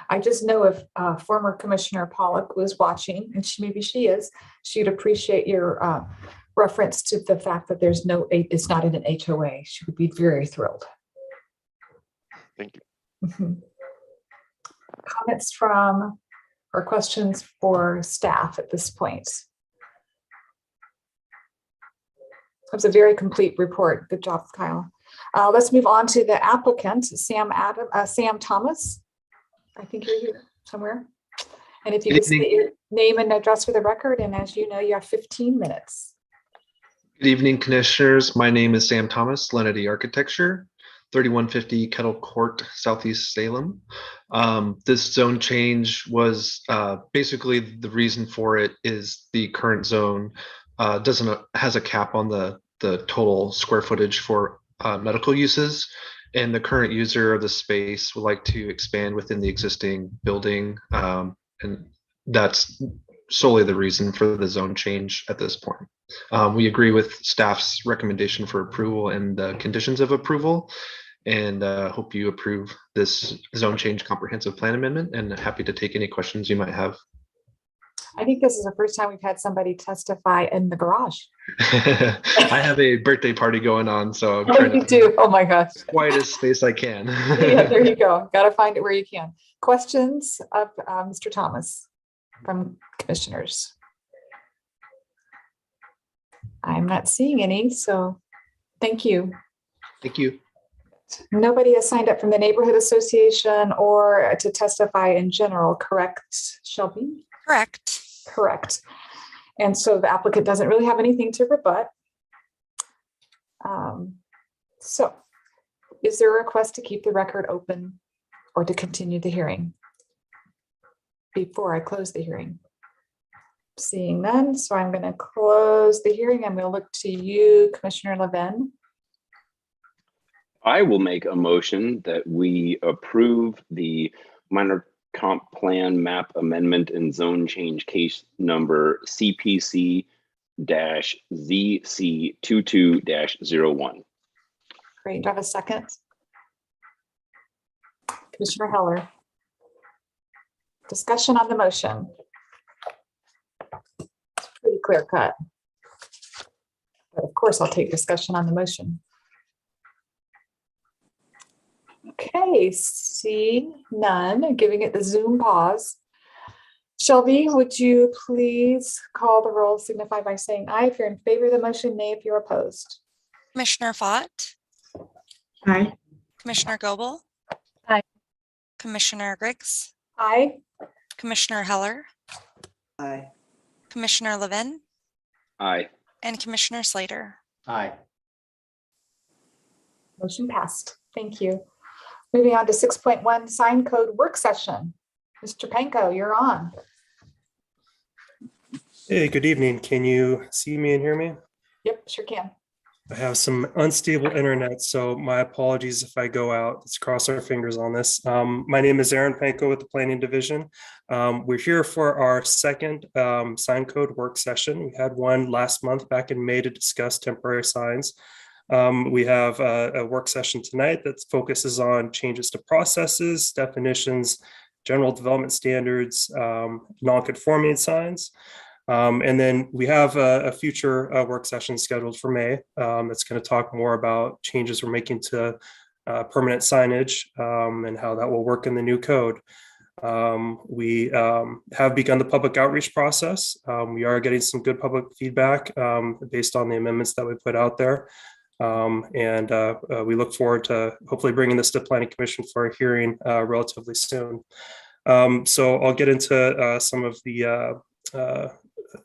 I just know if former Commissioner Pollock was watching, and maybe she is, she'd appreciate your reference to the fact that it's not in an HOA. She would be very thrilled. Thank you. Mm-hmm. Comments from or questions for staff at this point? That's a very complete report. Good job, Kyle. Let's move on to the applicant, Sam Thomas. I think you're here somewhere. And if you Good could state evening. your name and address for the record, and as you know, you have 15 minutes. Good evening, commissioners. My name is Sam Thomas, Lenity Architecture, 3150 Kettle Court, Southeast Salem. This zone change was basically the reason for it is the current zone has a cap on the total square footage for medical uses. And the current user of the space would like to expand within the existing building. And that's solely the reason for the zone change at this point. We agree with staff's recommendation for approval and the conditions of approval, and hope you approve this zone change comprehensive plan amendment, and happy to take any questions you might have. I think this is the first time we've had somebody testify in the garage. I have a birthday party going on, so I'm Oh, trying you to do? Oh my gosh. quietest space I can. Yeah, there you go. Got to find it where you can. Questions of Mr. Thomas from commissioners? I'm not seeing any, so thank you. Thank you. Nobody has signed up from the neighborhood association or to testify in general, correct, Shelby? Correct. Correct. And so the applicant doesn't really have anything to rebut. So is there a request to keep the record open or to continue the hearing before I close the hearing? Seeing none, so I'm going to close the hearing. I'm going to look to you, Commissioner Levin. I will make a motion that we approve the minor comp plan map amendment and zone change case number CPC-ZC22-01. Great. Do I have a second? Commissioner Heller. Discussion on the motion. It's pretty clear cut. But of course, I'll take discussion on the motion. Okay, see none, giving it the Zoom pause. Shelby, would you please call the roll, signify by saying aye if you're in favor of the motion, nay if you're opposed. Commissioner Fott, Aye. Commissioner Goebel. Aye. Commissioner Griggs, Aye. Commissioner Heller, Aye. Commissioner Levin, Aye. and Commissioner Slater. Aye. Motion passed. Thank you. Moving on to 6.1 sign code work session. Mr. Panko, you're on. Hey, good evening. Can you see me and hear me? Yep, sure can. I have some unstable internet, so my apologies if I go out. Let's cross our fingers on this. My name is Aaron Panko with the Planning Division. We're here for our second sign code work session. We had one last month back in May to discuss temporary signs. We have a work session tonight that focuses on changes to processes, definitions, general development standards, non-conforming signs. And then we have a future work session scheduled for May that's going to talk more about changes we're making to permanent signage and how that will work in the new code. We have begun the public outreach process. We are getting some good public feedback based on the amendments that we put out there. And we look forward to hopefully bringing this to Planning Commission for a hearing relatively soon. So I'll get into some of the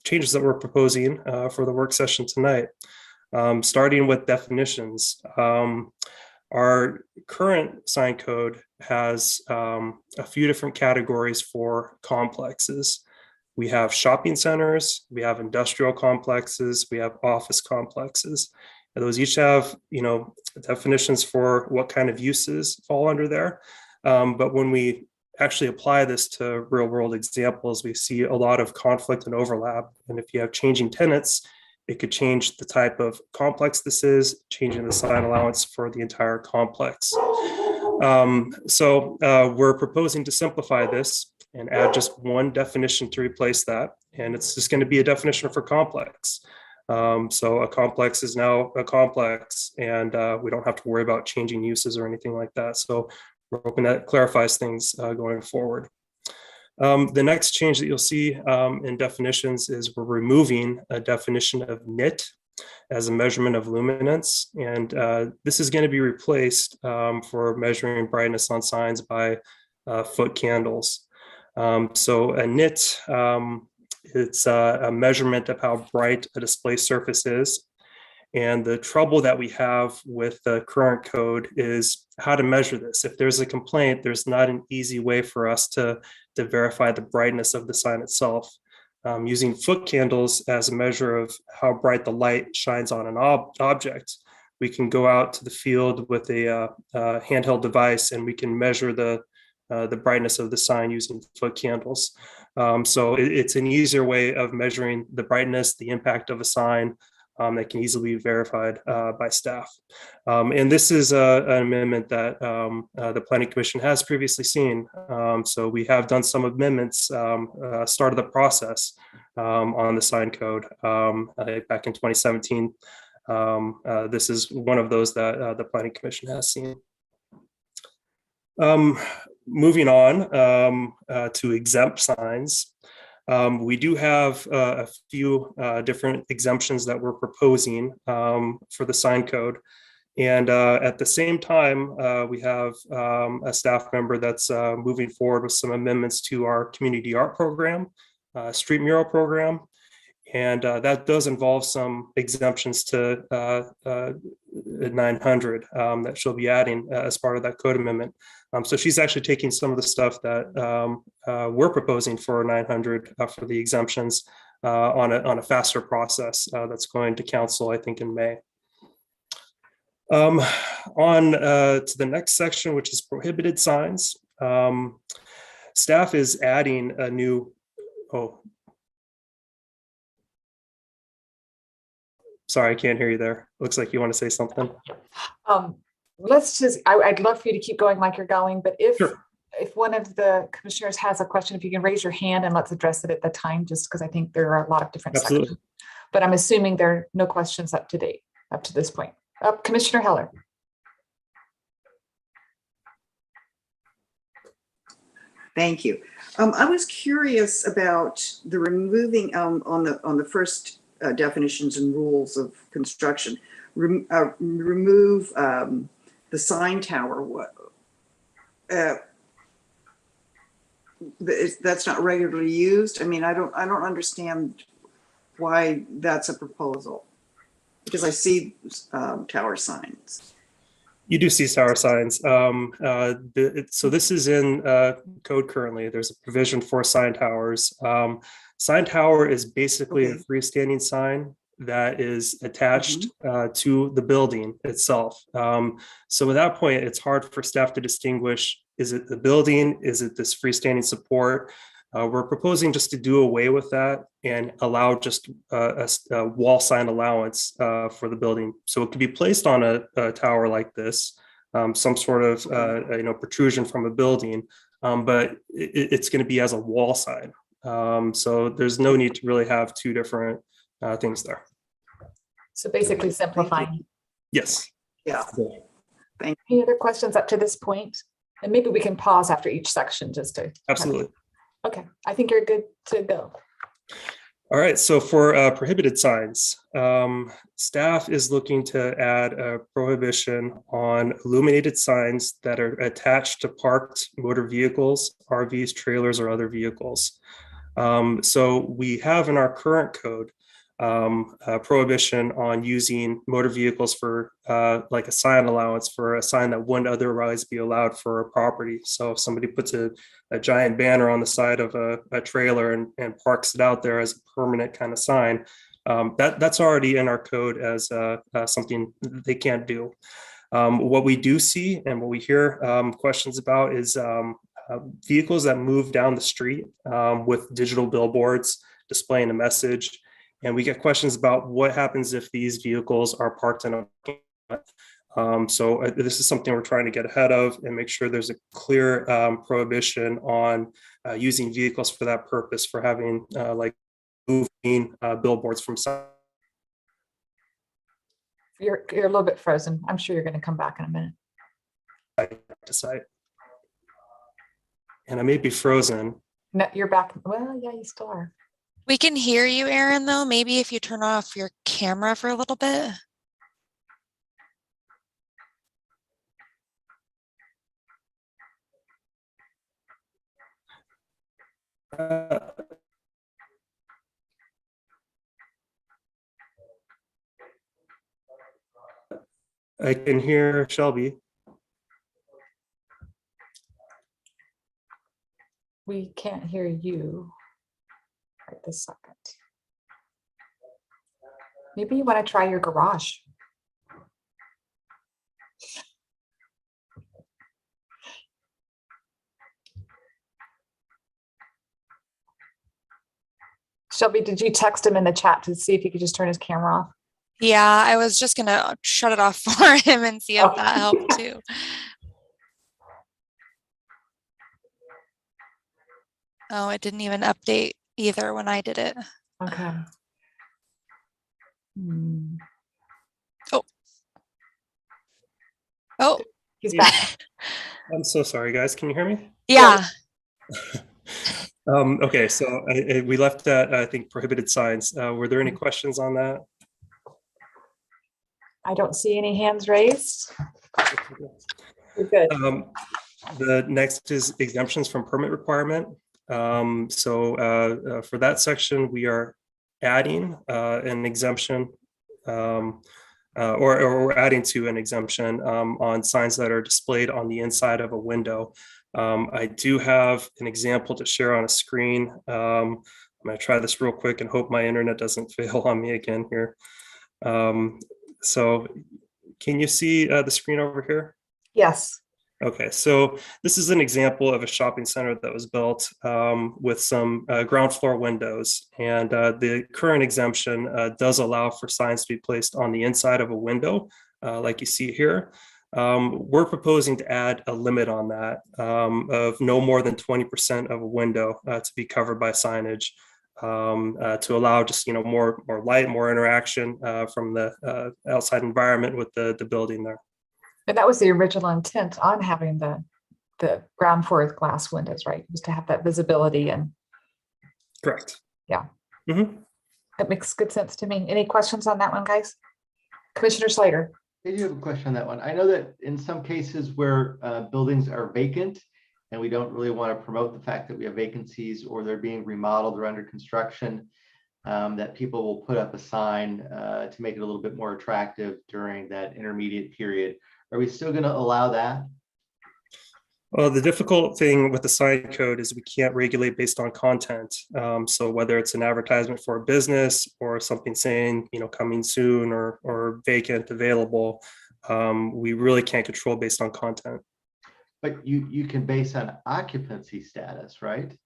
changes that we're proposing for the work session tonight. Starting with definitions. Our current sign code has a few different categories for complexes. We have shopping centers, we have industrial complexes, we have office complexes. And those each have, definitions for what kind of uses fall under there. But when we actually apply this to real world examples, we see a lot of conflict and overlap. And if you have changing tenants, it could change the type of complex this is, changing the sign allowance for the entire complex. So we're proposing to simplify this and add just one definition to replace that. And it's just going to be a definition for complex. So a complex is now a complex, and we don't have to worry about changing uses or anything like that. So we're hoping that clarifies things going forward. The next change that you'll see in definitions is we're removing a definition of nit as a measurement of luminance. And this is going to be replaced for measuring brightness on signs by foot candles. So a nit, it's a measurement of how bright a display surface is. And the trouble that we have with the current code is how to measure this. If there's a complaint, there's not an easy way for us to verify the brightness of the sign itself. Using foot candles as a measure of how bright the light shines on an object, we can go out to the field with a handheld device and we can measure the brightness of the sign using foot candles. So it's an easier way of measuring the brightness, the impact of a sign, that can easily be verified by staff. And this is an amendment that the Planning Commission has previously seen. So we have done some amendments, started the process on the sign code back in 2017. This is one of those that the Planning Commission has seen. Moving on to exempt signs. We do have a few different exemptions that we're proposing for the sign code. And at the same time, we have a staff member that's moving forward with some amendments to our community art program, street mural program. And that does involve some exemptions to 900 that she'll be adding as part of that code amendment. So she's actually taking some of the stuff that we're proposing for 900 for the exemptions on a faster process that's going to council, I think, in May. On to the next section, which is prohibited signs. Staff is adding a new, sorry, I can't hear you there. Looks like you want to say something. Let's just, I'd love for you to keep going like you're going, but if Sure. if one of the commissioners has a question, if you can raise your hand and let's address it at the time, just because I think there are a lot of different Absolutely. sections. But I'm assuming there are no questions up to date, up to this point. Commissioner Heller. Thank you. I was curious about the removing on the first definitions and rules of construction. Remove the sign tower. What? That's not regularly used. I mean, I don't understand why that's a proposal, because I see tower signs. You do see tower signs. So this is in code currently. There's a provision for sign towers. Sign tower is basically a freestanding sign that is attached to the building itself. So at that point, it's hard for staff to distinguish, is it the building? Is it this freestanding support? We're proposing just to do away with that and allow just a wall sign allowance for the building. So it could be placed on a tower like this, some sort of protrusion from a building, but it's going to be as a wall sign. So there's no need to really have two different things there. So basically simplifying. Yes. Yeah. Thank you. Any other questions up to this point? And maybe we can pause after each section just to. Absolutely. Okay, I think you're good to go. All right, so for prohibited signs, staff is looking to add a prohibition on illuminated signs that are attached to parked motor vehicles, RVs, trailers, or other vehicles. So we have in our current code a prohibition on using motor vehicles for like a sign allowance for a sign that wouldn't otherwise be allowed for a property. So if somebody puts a giant banner on the side of a trailer and parks it out there as a permanent kind of sign, that's already in our code as something they can't do. What we do see and what we hear questions about is vehicles that move down the street with digital billboards displaying a message. And we get questions about what happens if these vehicles are parked in a So this is something we're trying to get ahead of and make sure there's a clear prohibition on using vehicles for that purpose, for having like moving billboards from side. You're a little bit frozen. I'm sure you're going to come back in a minute. To site. And I may be frozen. No, you're back. Well, yeah, you still are. We can hear you, Aaron, though. Maybe if you turn off your camera for a little bit. I can hear Shelby. We can't hear you right this second. Maybe you want to try your garage. Shelby, did you text him in the chat to see if he could just turn his camera off? Yeah, I was just gonna shut it off for him and see if Oh. that helped too. Oh, it didn't even update either when I did it. Okay. Hmm. Oh, He's back. I'm so sorry, guys. Can you hear me? yeah. Okay, so we left at, I think, prohibited signs. Were there any questions on that? I don't see any hands raised. We're good. The next is exemptions from permit requirement. So for that section, we are adding an exemption or we're adding to an exemption on signs that are displayed on the inside of a window. I do have an example to share on a screen. I'm going to try this real quick and hope my internet doesn't fail on me again here. So can you see the screen over here? Yes. Okay, so this is an example of a shopping center that was built with some ground floor windows, and the current exemption does allow for signs to be placed on the inside of a window, like you see here. We're proposing to add a limit on that of no more than 20% of a window to be covered by signage to allow just more light, more interaction from the outside environment with the building there. And that was the original intent on having the ground floor glass windows, right? Was to have that visibility and. Correct. Yeah. Mm-hmm. That makes good sense to me. Any questions on that one, guys? Commissioner Slater. I do have a question on that one. I know that in some cases where buildings are vacant and we don't really want to promote the fact that we have vacancies or they're being remodeled or under construction, that people will put up a sign to make it a little bit more attractive during that intermediate period. Are we still going to allow that? Well, the difficult thing with the sign code is we can't regulate based on content. So whether it's an advertisement for a business or something saying, coming soon or vacant, available, we really can't control based on content. But you can base on occupancy status, right?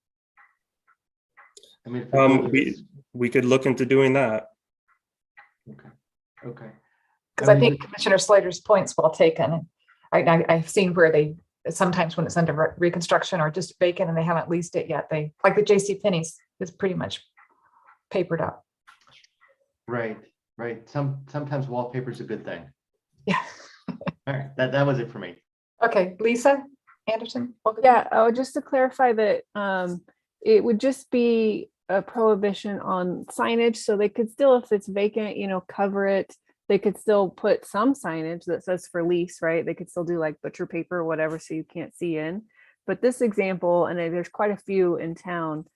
I mean, we could look into doing that. Okay. Because I think Commissioner Slater's point's well taken. I've seen where they sometimes when it's under reconstruction or just vacant and they haven't leased it yet, they like the JCPenney's is pretty much papered up. Right. Sometimes wallpaper is a good thing. Yeah. All right, that was it for me. Okay, Lisa Anderson. Yeah, just to clarify that it would just be a prohibition on signage, so they could still, if it's vacant, cover it. They could still put some signage that says for lease, right? They could still do like butcher paper or whatever, so you can't see in. But this example, and there's quite a few in town,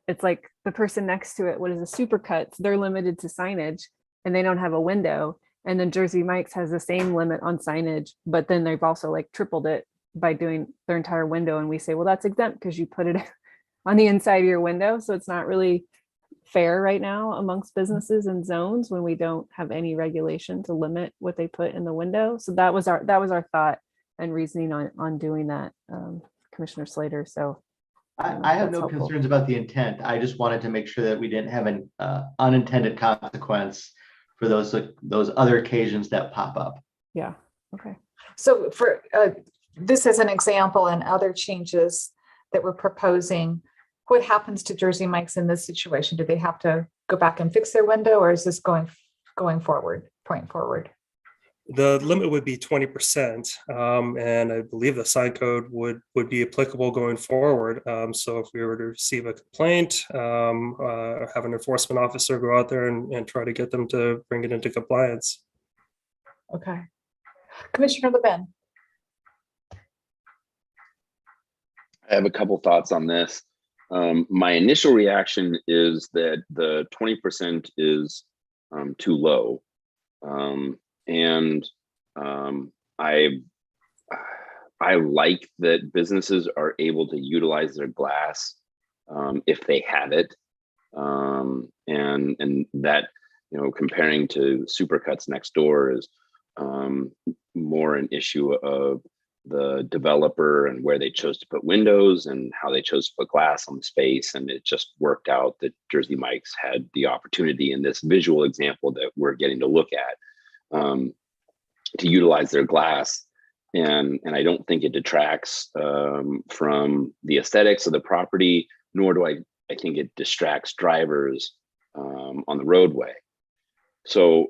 it's like the person next to it, what is a Supercuts, they're limited to signage and they don't have a window. And then Jersey Mike's has the same limit on signage, but then they've also like tripled it by doing their entire window. And we say, well, that's exempt because you put it on the inside of your window. So it's not really fair right now amongst businesses and zones when we don't have any regulation to limit what they put in the window. So that was our thought and reasoning on doing that, Commissioner Slater. So I have no concerns about the intent. I just wanted to make sure that we didn't have an unintended consequence for those other occasions that pop up. Yeah. Okay. So for this as an example and other changes that we're proposing, what happens to Jersey Mike's in this situation? Do they have to go back and fix their window, or is this going forward? The limit would be 20%, and I believe the sign code would be applicable going forward. So if we were to receive a complaint, have an enforcement officer go out there and try to get them to bring it into compliance. Okay. Commissioner Levin. I have a couple thoughts on this. My initial reaction is that the 20% is too low. And I like that businesses are able to utilize their glass if they have it. And that, comparing to Supercuts next door is more an issue of the developer and where they chose to put windows and how they chose to put glass on the space. And it just worked out that Jersey Mike's had the opportunity in this visual example that we're getting to look at to utilize their glass. And I don't think it detracts from the aesthetics of the property, nor do I think it distracts drivers on the roadway. So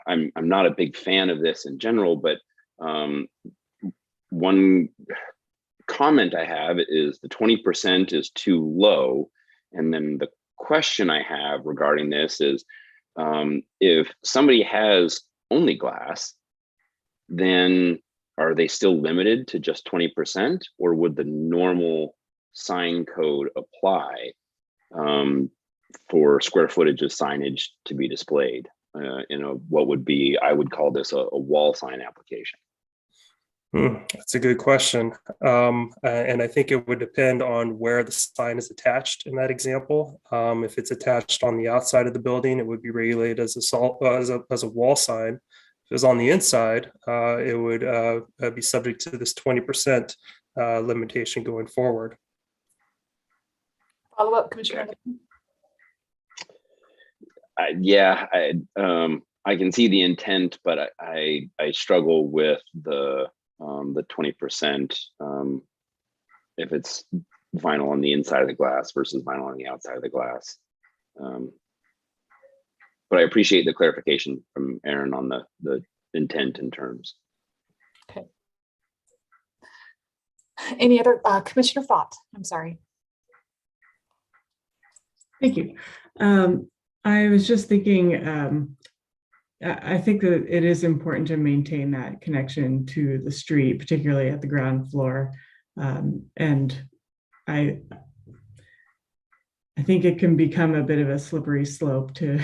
I'm not a big fan of this in general, but one comment I have is the 20% is too low. And then the question I have regarding this is if somebody has only glass, then are they still limited to just 20%, or would the normal sign code apply for square footage of signage to be displayed in what would be, I would call this a wall sign application? That's a good question. And I think it would depend on where the sign is attached in that example. If it's attached on the outside of the building, it would be regulated as a wall sign. If it was on the inside, it would be subject to this 20% limitation going forward. Follow up, Commissioner. Yeah, I can see the intent, but I struggle with the 20% if it's vinyl on the inside of the glass versus vinyl on the outside of the glass. But I appreciate the clarification from Aaron on the intent and terms. Okay. Any other Commissioner Fott? I'm sorry. Thank you. I was just thinking, I think that it is important to maintain that connection to the street, particularly at the ground floor. And I think it can become a bit of a slippery slope to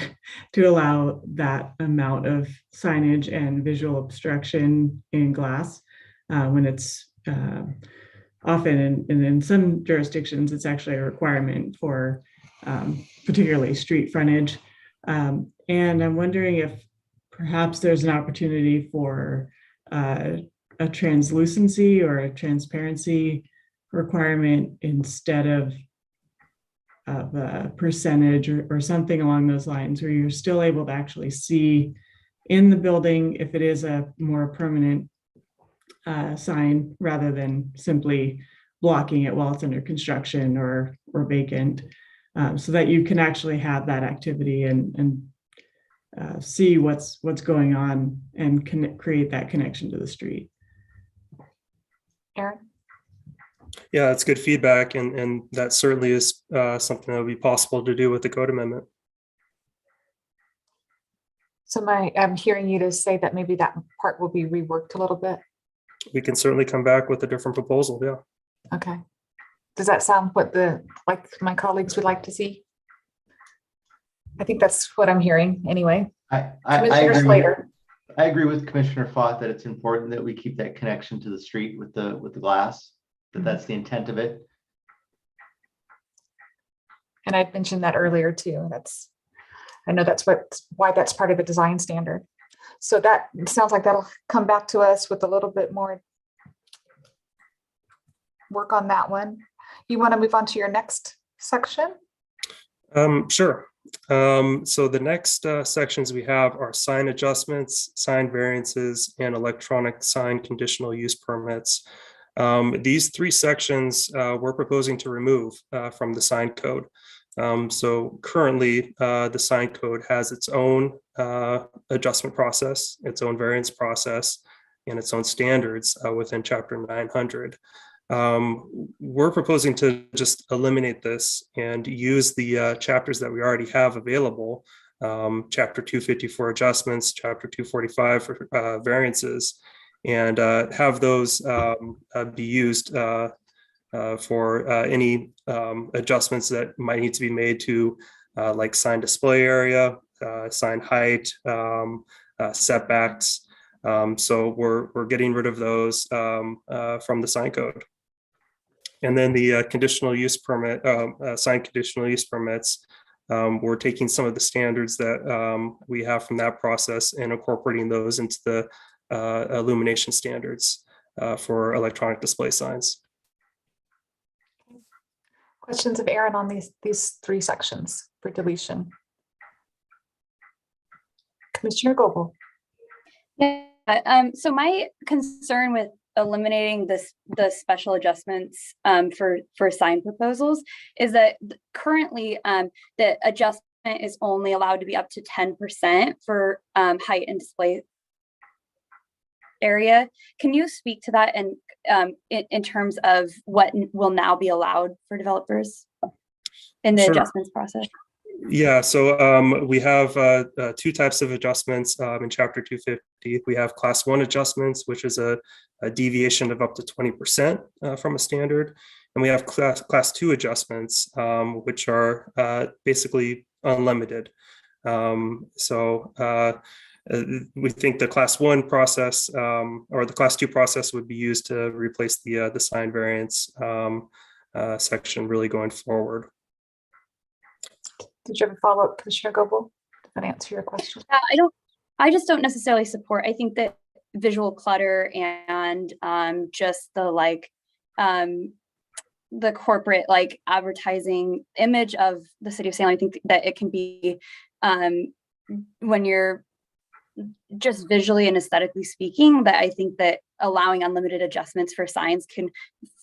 allow that amount of signage and visual obstruction in glass when it's often, and in some jurisdictions, it's actually a requirement for particularly street frontage. And I'm wondering if perhaps there's an opportunity for a translucency or a transparency requirement instead of a percentage or something along those lines, where you're still able to actually see in the building if it is a more permanent sign rather than simply blocking it while it's under construction or vacant, so that you can actually have that activity and see what's going on and create that connection to the street. Aaron? Yeah, that's good feedback. And that certainly is something that would be possible to do with the code amendment. So I'm hearing you to say that maybe that part will be reworked a little bit. We can certainly come back with a different proposal. Yeah. Okay. Does that sound what my colleagues would like to see? I think that's what I'm hearing anyway. I agree with Commissioner Fott that it's important that we keep that connection to the street with the glass, that's the intent of it. And I mentioned that earlier too. I know that's why that's part of the design standard. So that sounds like that'll come back to us with a little bit more work on that one. You want to move on to your next section? Sure. So the next sections we have are sign adjustments, sign variances, and electronic sign conditional use permits. These three sections we're proposing to remove from the sign code. So currently the sign code has its own adjustment process, its own variance process, and its own standards within Chapter 900. We're proposing to just eliminate this and use the chapters that we already have available, Chapter 250 for adjustments, Chapter 245 for variances, and have those be used for any adjustments that might need to be made to like sign display area, sign height, setbacks. So we're getting rid of those from the sign code. And then the conditional use permit, sign conditional use permits, we're taking some of the standards that we have from that process and incorporating those into the illumination standards for electronic display signs. Questions of Aaron on these three sections for deletion? Commissioner Goebel. Yeah, so my concern with eliminating the special adjustments for sign proposals is that currently the adjustment is only allowed to be up to 10% for height and display area. Can you speak to that and in terms of what will now be allowed for developers in the adjustments process? Yeah, so we have two types of adjustments in Chapter 250. We have Class 1 adjustments, which is a deviation of up to 20% from a standard. And we have class 2 adjustments, which are basically unlimited. So we think the Class 1 process or the Class 2 process would be used to replace the sign variance section really going forward. Did you have a follow-up, Commissioner Goebel? Did that answer your question? I just don't necessarily support. I think that visual clutter and just the the corporate advertising image of the city of Salem, I think that it can be when you're just visually and aesthetically speaking, that I think that allowing unlimited adjustments for signs can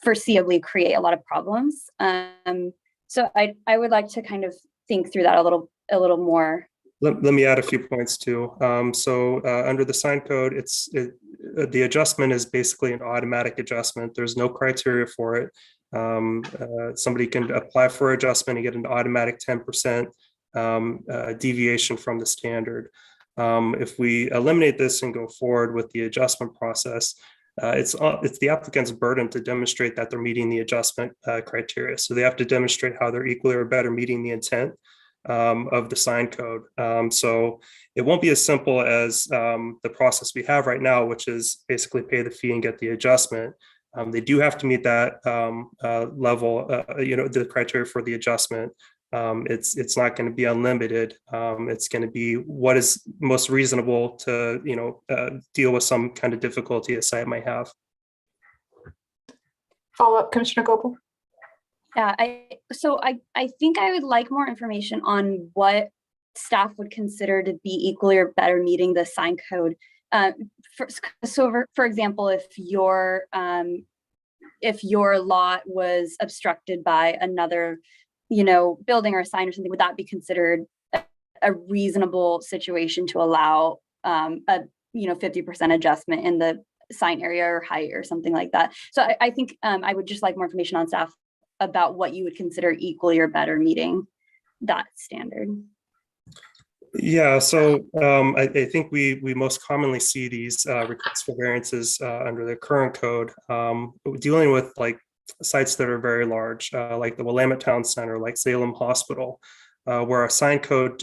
foreseeably create a lot of problems. So I would like to kind of think through that a little more. Let me add a few points too. So under the sign code, the adjustment is basically an automatic adjustment. There's no criteria for it. Somebody can apply for adjustment and get an automatic 10% deviation from the standard. If we eliminate this and go forward with the adjustment process, it's the applicant's burden to demonstrate that they're meeting the adjustment criteria. So they have to demonstrate how they're equally or better meeting the intent of the sign code. So it won't be as simple as the process we have right now, which is basically pay the fee and get the adjustment. They do have to meet that level, the criteria for the adjustment. It's not going to be unlimited. It's going to be what is most reasonable to deal with some kind of difficulty a site might have. Follow up, Commissioner Goebel. Yeah, I think I would like more information on what staff would consider to be equally or better meeting the sign code. For example, if your lot was obstructed by another building or a sign or something, would that be considered a reasonable situation to allow a 50% adjustment in the sign area or height or something like that? So I think I would just like more information on staff about what you would consider equally or better meeting that standard. Yeah, so I think we most commonly see these requests for variances under the current code, dealing with sites that are very large, like the Willamette Town Center, like Salem Hospital, where our sign code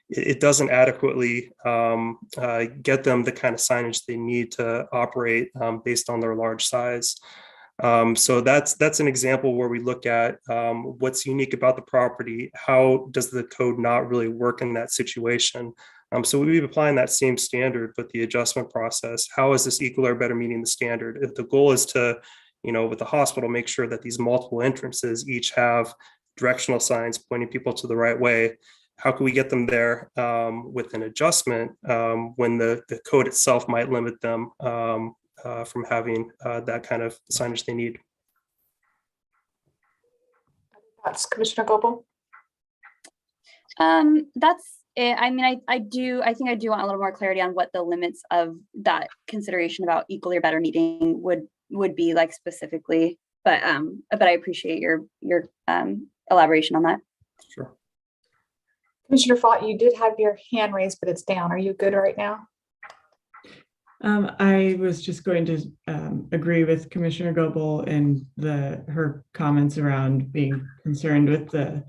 it doesn't adequately get them the kind of signage they need to operate based on their large size. So that's an example where we look at what's unique about the property. How does the code not really work in that situation? So we'd be applying that same standard, but the adjustment process. How is this equal or better meeting the standard? If the goal is to, with the hospital, make sure that these multiple entrances each have directional signs pointing people to the right way, how can we get them there with an adjustment when the code itself might limit them from having that kind of signage they need? That's Commissioner Goebel. That's it. I mean, I think I do want a little more clarity on what the limits of that consideration about equally or better meeting would be specifically, but I appreciate your elaboration on that. Sure. Commissioner Fott, you did have your hand raised, but it's down. Are you good right now? I was just going to agree with Commissioner Goebel and her comments around being concerned with the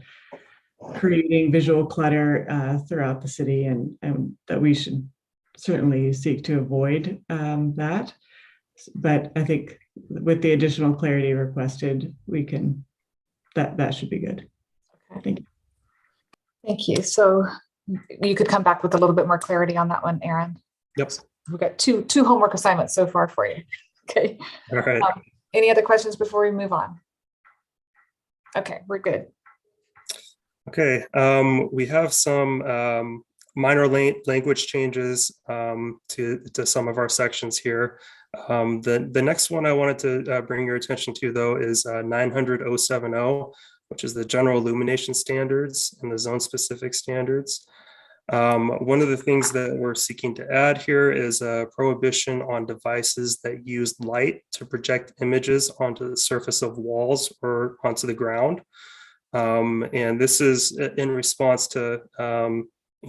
creating visual clutter throughout the city, and that we should certainly seek to avoid that. But I think with the additional clarity requested, we can, that should be good. Okay. Thank you. Thank you. So you could come back with a little bit more clarity on that one, Aaron. Yep. We've got two homework assignments so far for you. Okay. All right. Any other questions before we move on? Okay, we're good. Okay, we have some minor language changes to some of our sections here. The next one I wanted to bring your attention to, though, is 900-070, which is the general illumination standards and the zone specific standards. One of the things that we're seeking to add here is a prohibition on devices that use light to project images onto the surface of walls or onto the ground. And this is in response to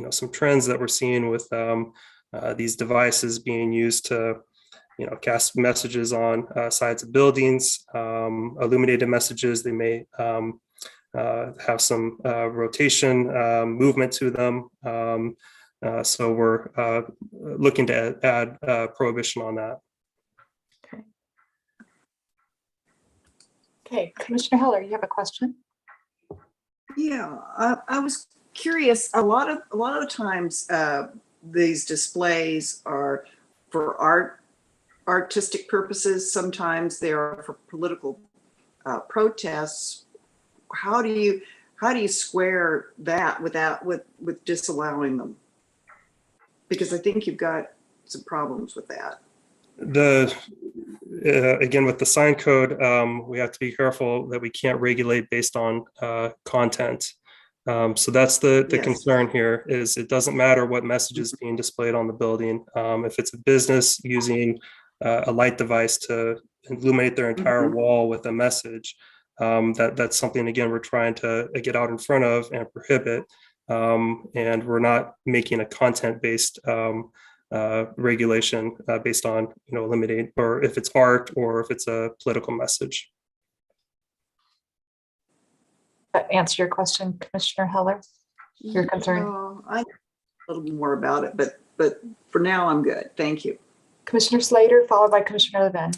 some trends that we're seeing with these devices being used to cast messages on sides of buildings, illuminated messages. They may have some rotation movement to them. So we're looking to add prohibition on that. Okay, Commissioner Heller, you have a question? Yeah, I was curious. A lot of times these displays are for artistic purposes. Sometimes they are for political protests. How do you square that with disallowing them? Because I think you've got some problems with that. Again, with the sign code, we have to be careful that we can't regulate based on content. So that's the Yes. concern here is it doesn't matter what message is being displayed on the building. If it's a business using a light device to illuminate their entire wall with a message, that's something, again, we're trying to get out in front of and prohibit. And we're not making a content-based regulation based on eliminate, or if it's art or if it's a political message. That answer your question, Commissioner Heller? Your concern? I know a little more about it, but for now I'm good. Thank you. Commissioner Slater, followed by Commissioner Levin.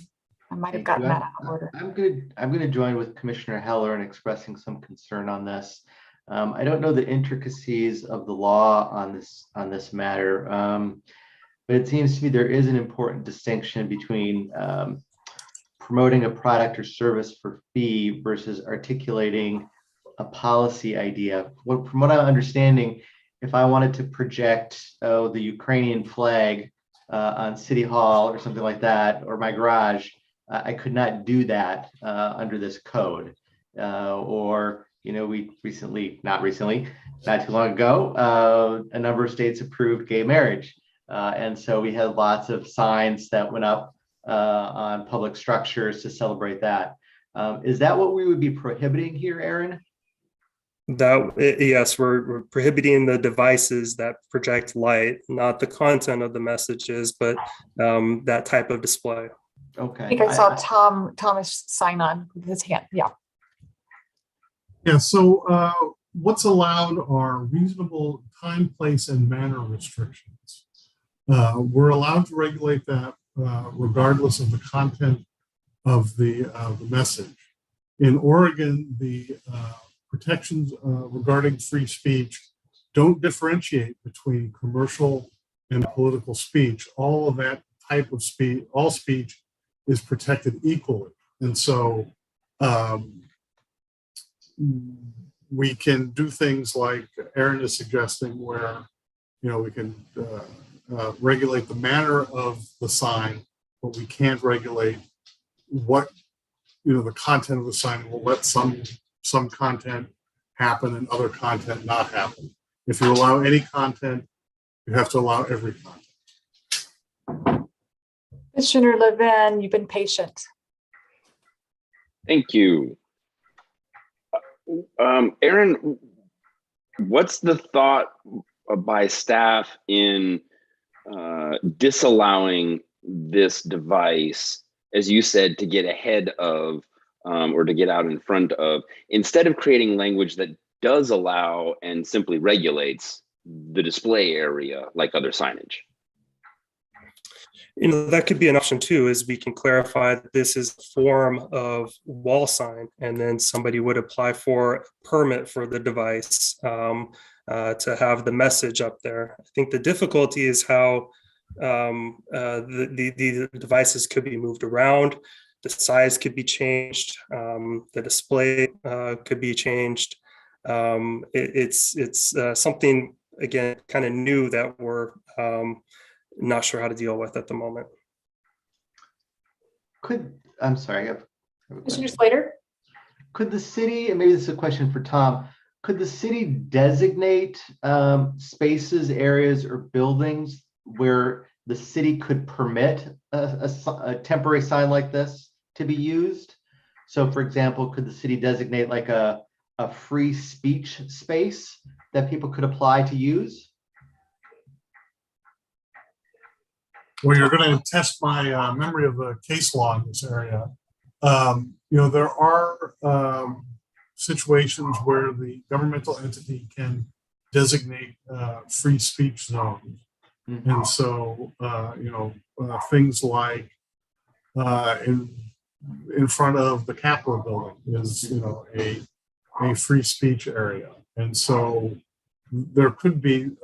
I might have gotten that out of order. I'm going to join with Commissioner Heller in expressing some concern on this. I don't know the intricacies of the law on this matter, but it seems to me there is an important distinction between promoting a product or service for fee versus articulating a policy idea. From what I'm understanding, if I wanted to project the Ukrainian flag on City Hall or something like that, or my garage, I could not do that under this code. We not too long ago, a number of states approved gay marriage. And so we had lots of signs that went up on public structures to celebrate that. Is that what we would be prohibiting here, Aaron? Yes, we're prohibiting the devices that project light, not the content of the messages, but that type of display. Okay. I think I saw Thomas sign on with his hand. Yeah. Yeah, so what's allowed are reasonable time, place, and manner restrictions. We're allowed to regulate that regardless of the content of the message. In Oregon, the protections regarding free speech don't differentiate between commercial and political speech. All of that type of speech, all speech is protected equally. And so we can do things like Aaron is suggesting where, we can regulate the manner of the sign, but we can't regulate what, the content of the sign. We'll let some content happen and other content not happen. If you allow any content, you have to allow every content. Commissioner Levin, you've been patient. Thank you. Aaron, what's the thought by staff in disallowing this device, as you said, to get ahead of or to get out in front of, instead of creating language that does allow and simply regulates the display area like other signage? You know, that could be an option too, is we can clarify that this is a form of wall sign, and then somebody would apply for a permit for the device to have the message up there. I think the difficulty is how the devices could be moved around, the size could be changed, the display could be changed. It's something, again, kind of new that we're not sure how to deal with at the moment. I'm sorry. I have a question. Mr. Slater? Could the city, and maybe this is a question for Tom, could the city designate spaces, areas, or buildings where the city could permit a temporary sign like this to be used? So for example, could the city designate like a free speech space that people could apply to use? Well, you're going to test my memory of a case law in this area. There are situations where the governmental entity can designate free speech zones. Mm-hmm. And so, things like in front of the Capitol building is, a free speech area. And so there could be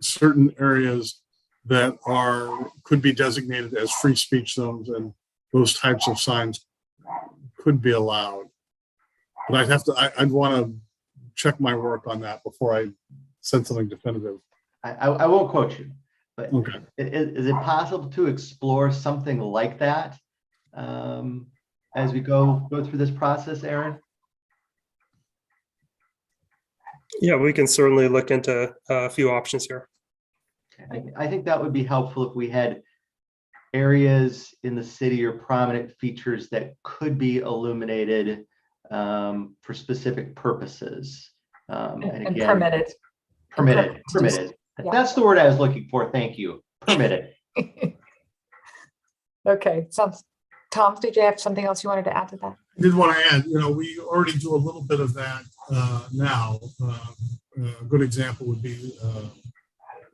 certain areas that could be designated as free speech zones, and those types of signs could be allowed. But I'd want to check my work on that before I said something definitive. I won't quote you, but okay. Is it possible to explore something like that as we go through this process, Aaron? Yeah, we can certainly look into a few options here. I think that would be helpful if we had areas in the city or prominent features that could be illuminated for specific purposes. And again, permitted. Yeah. That's the word I was looking for. Thank you. Permitted. Okay. Tom, did you have something else you wanted to add to that? I did want to add, we already do a little bit of that now. A good example would be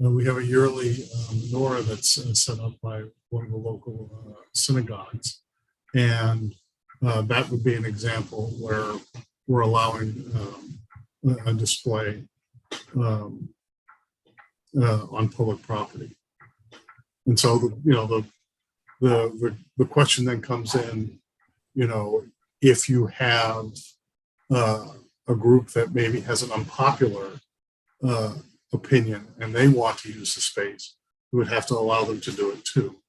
we have a yearly menorah that's set up by one of the local synagogues. And that would be an example where we're allowing a display on public property. And so, the question then comes in, if you have a group that maybe has an unpopular opinion and they want to use the space, we would have to allow them to do it too.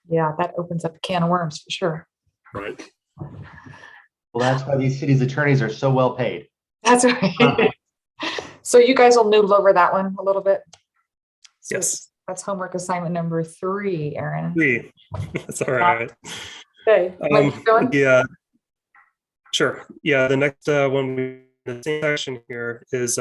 Yeah, that opens up a can of worms for sure. Right. Well, that's why these cities' attorneys are so well paid. That's right. So you guys will noodle over that one a little bit. So yes. That's homework assignment number 3, Aaron. 3. That's all right. Okay. Yeah. Sure. Yeah. The next one, the same section here is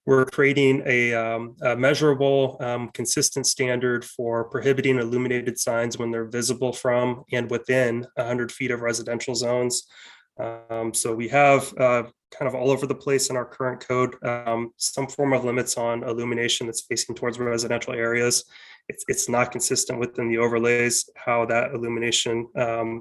we're creating a measurable, consistent standard for prohibiting illuminated signs when they're visible from and within 100 feet of residential zones. So we have kind of all over the place in our current code, some form of limits on illumination that's facing towards residential areas. It's not consistent within the overlays, how that illumination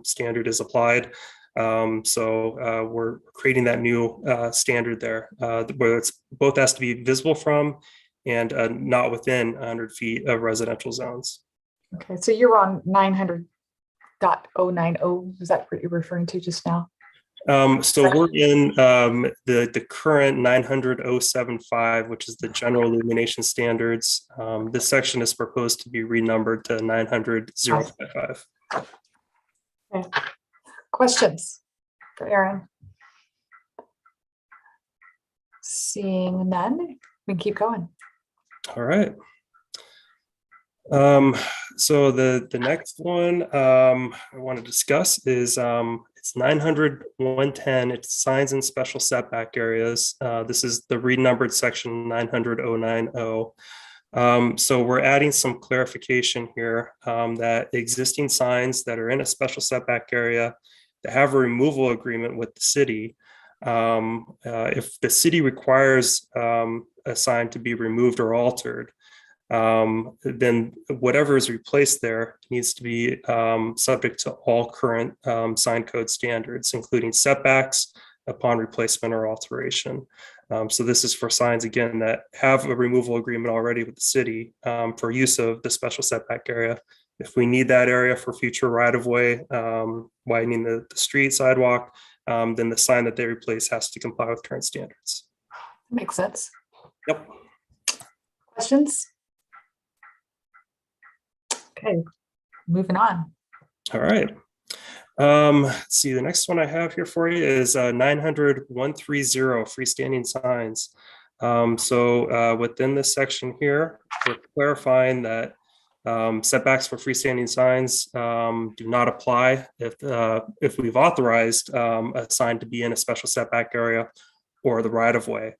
standard is applied. So we're creating that new standard there, where it's both has to be visible from and not within 100 feet of residential zones. Okay, so you're on 900.090. Is that what you're referring to just now? So we're in the current 900.075, which is the general illumination standards. This section is proposed to be renumbered to 900.055. Okay. Questions for Aaron? Seeing none, we can keep going. All right. So the next one I want to discuss is it's 900.110. It's signs in special setback areas. This is the renumbered section 900.090. So we're adding some clarification here that existing signs that are in a special setback area that have a removal agreement with the city, if the city requires a sign to be removed or altered, then whatever is replaced there needs to be subject to all current sign code standards, including setbacks upon replacement or alteration. So this is for signs, again, that have a removal agreement already with the city for use of the special setback area. If we need that area for future right-of-way, widening the street, sidewalk, then the sign that they replace has to comply with current standards. Makes sense. Yep. Questions? Okay, moving on. All right. Let's see, the next one I have here for you is 900-130 freestanding signs. So within this section here, we're clarifying that setbacks for freestanding signs do not apply if we've authorized a sign to be in a special setback area or the right-of-way.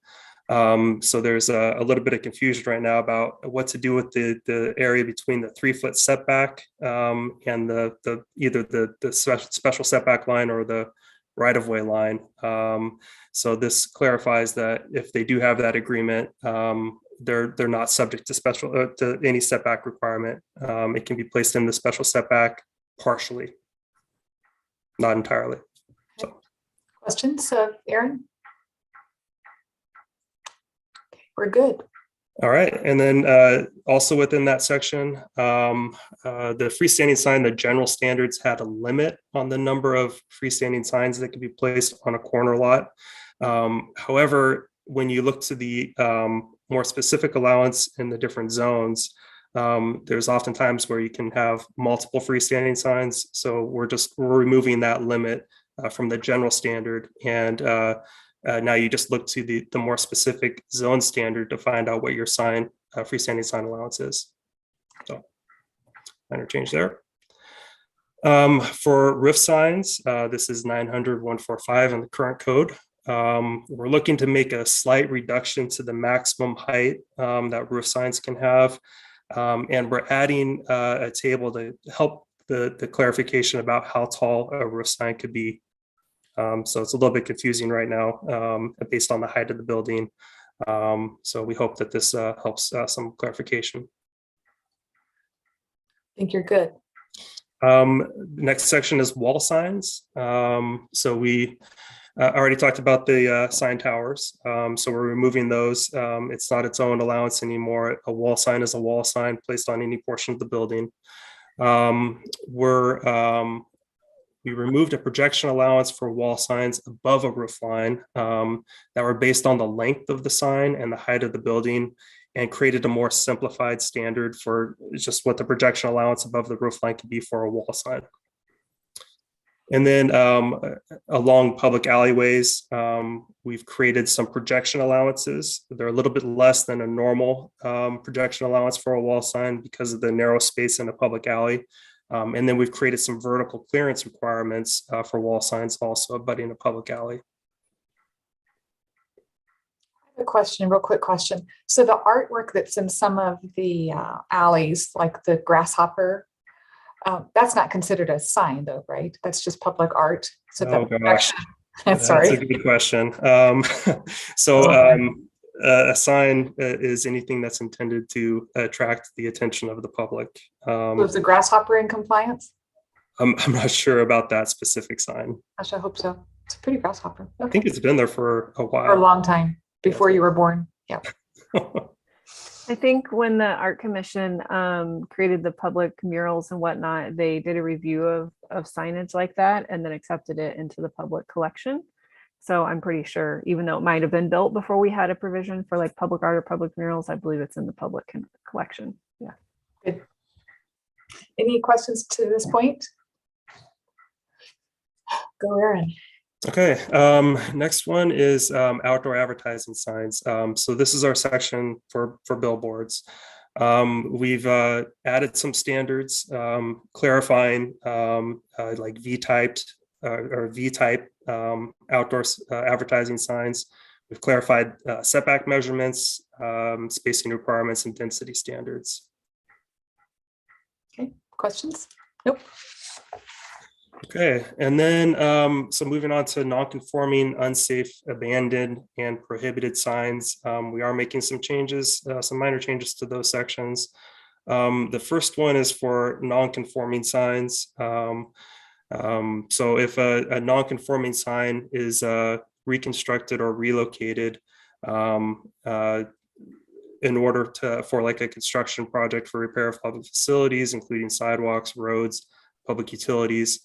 So there's a little bit of confusion right now about what to do with the area between the 3-foot setback and either the special setback line or the right-of-way line. So this clarifies that if they do have that agreement, they're not subject to to any setback requirement. It can be placed in the special setback partially, not entirely. So. Questions, Aaron? We're good. All right, and then also within that section, the freestanding sign, the general standards had a limit on the number of freestanding signs that could be placed on a corner lot. However, when you look to the more specific allowance in the different zones, there's oftentimes where you can have multiple freestanding signs. So we're removing that limit from the general standard, and now you just look to the more specific zone standard to find out what your freestanding sign allowance is. So minor change there. For roof signs, this is 900-145 in the current code. We're looking to make a slight reduction to the maximum height that roof signs can have. And we're adding a table to help the clarification about how tall a roof sign could be. So it's a little bit confusing right now based on the height of the building. So we hope that this helps some clarification. I think you're good. Next section is wall signs. So we already talked about the sign towers. So we're removing those. It's not its own allowance anymore. A wall sign is a wall sign placed on any portion of the building. We removed a projection allowance for wall signs above a roof line that were based on the length of the sign and the height of the building, and created a more simplified standard for just what the projection allowance above the roof line could be for a wall sign. And then along public alleyways, we've created some projection allowances. They're a little bit less than a normal projection allowance for a wall sign because of the narrow space in a public alley. And then we've created some vertical clearance requirements for wall signs also abutting a public alley. A question, real quick question. So the artwork that's in some of the alleys, like the grasshopper, that's not considered a sign though, right? That's just public art. So Oh gosh, that's sorry. a good question. A sign is anything that's intended to attract the attention of the public. Was the grasshopper in compliance? I'm not sure about that specific sign. Gosh, I hope so. It's a pretty grasshopper. Okay. I think it's been there for a while. For a long time, before you were born. Yeah. I think when the Art Commission created the public murals and whatnot, they did a review of signage like that and then accepted it into the public collection. So I'm pretty sure, even though it might have been built before we had a provision for like public art or public murals, I believe it's in the public collection. Yeah. Good. Any questions to this point? Go, Aaron. Okay, next one is outdoor advertising signs. So this is our section for billboards. We've added some standards clarifying like V-typed or V-type outdoor advertising signs. We've clarified setback measurements, spacing requirements and density standards. Okay, questions? Nope. Okay, and then so moving on to non-conforming, unsafe, abandoned, and prohibited signs. We are making some changes, some minor changes to those sections. The first one is for non-conforming signs. So if a non-conforming sign is reconstructed or relocated in order for like a construction project for repair of public facilities, including sidewalks, roads, public utilities,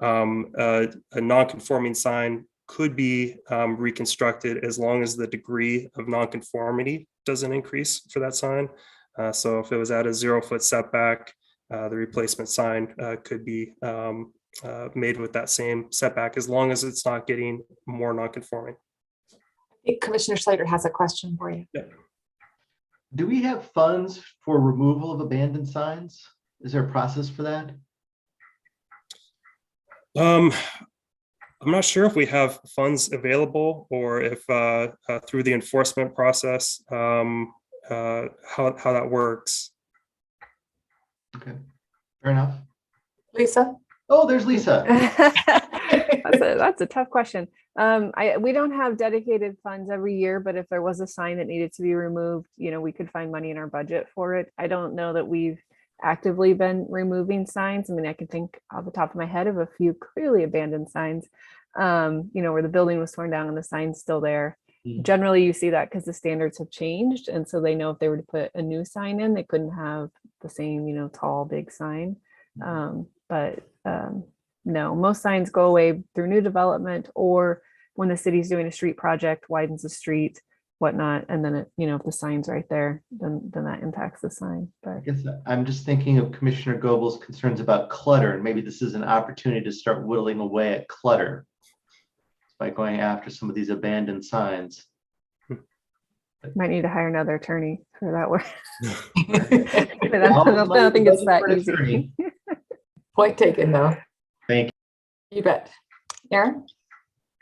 a non-conforming sign could be reconstructed as long as the degree of non-conformity doesn't increase for that sign. So if it was at a 0-foot setback, the replacement sign could be made with that same setback as long as it's not getting more non-conforming. I think Commissioner Slater has a question for you. Yeah. Do we have funds for removal of abandoned signs? Is there a process for that? I'm not sure if we have funds available or if through the enforcement process, how that works. Okay, fair enough. Lisa? Oh, there's Lisa. That's a tough question. We don't have dedicated funds every year, but if there was a sign that needed to be removed, we could find money in our budget for it. I don't know that we've actively been removing signs. I mean, I can think off the top of my head of a few clearly abandoned signs, where the building was torn down and the sign's still there. Generally, you see that because the standards have changed. And so they know if they were to put a new sign in, they couldn't have the same, tall, big sign. No, most signs go away through new development or when the city's doing a street project, widens the street, whatnot. And then if the sign's right there, then that impacts the sign. But I guess I'm just thinking of Commissioner Goebel's concerns about clutter, and maybe this is an opportunity to start whittling away at clutter by going after some of these abandoned signs. might need to hire another attorney for that work. Well, I don't think it's that for an easy. attorney. Point taken, though. Thank you. You bet. Aaron?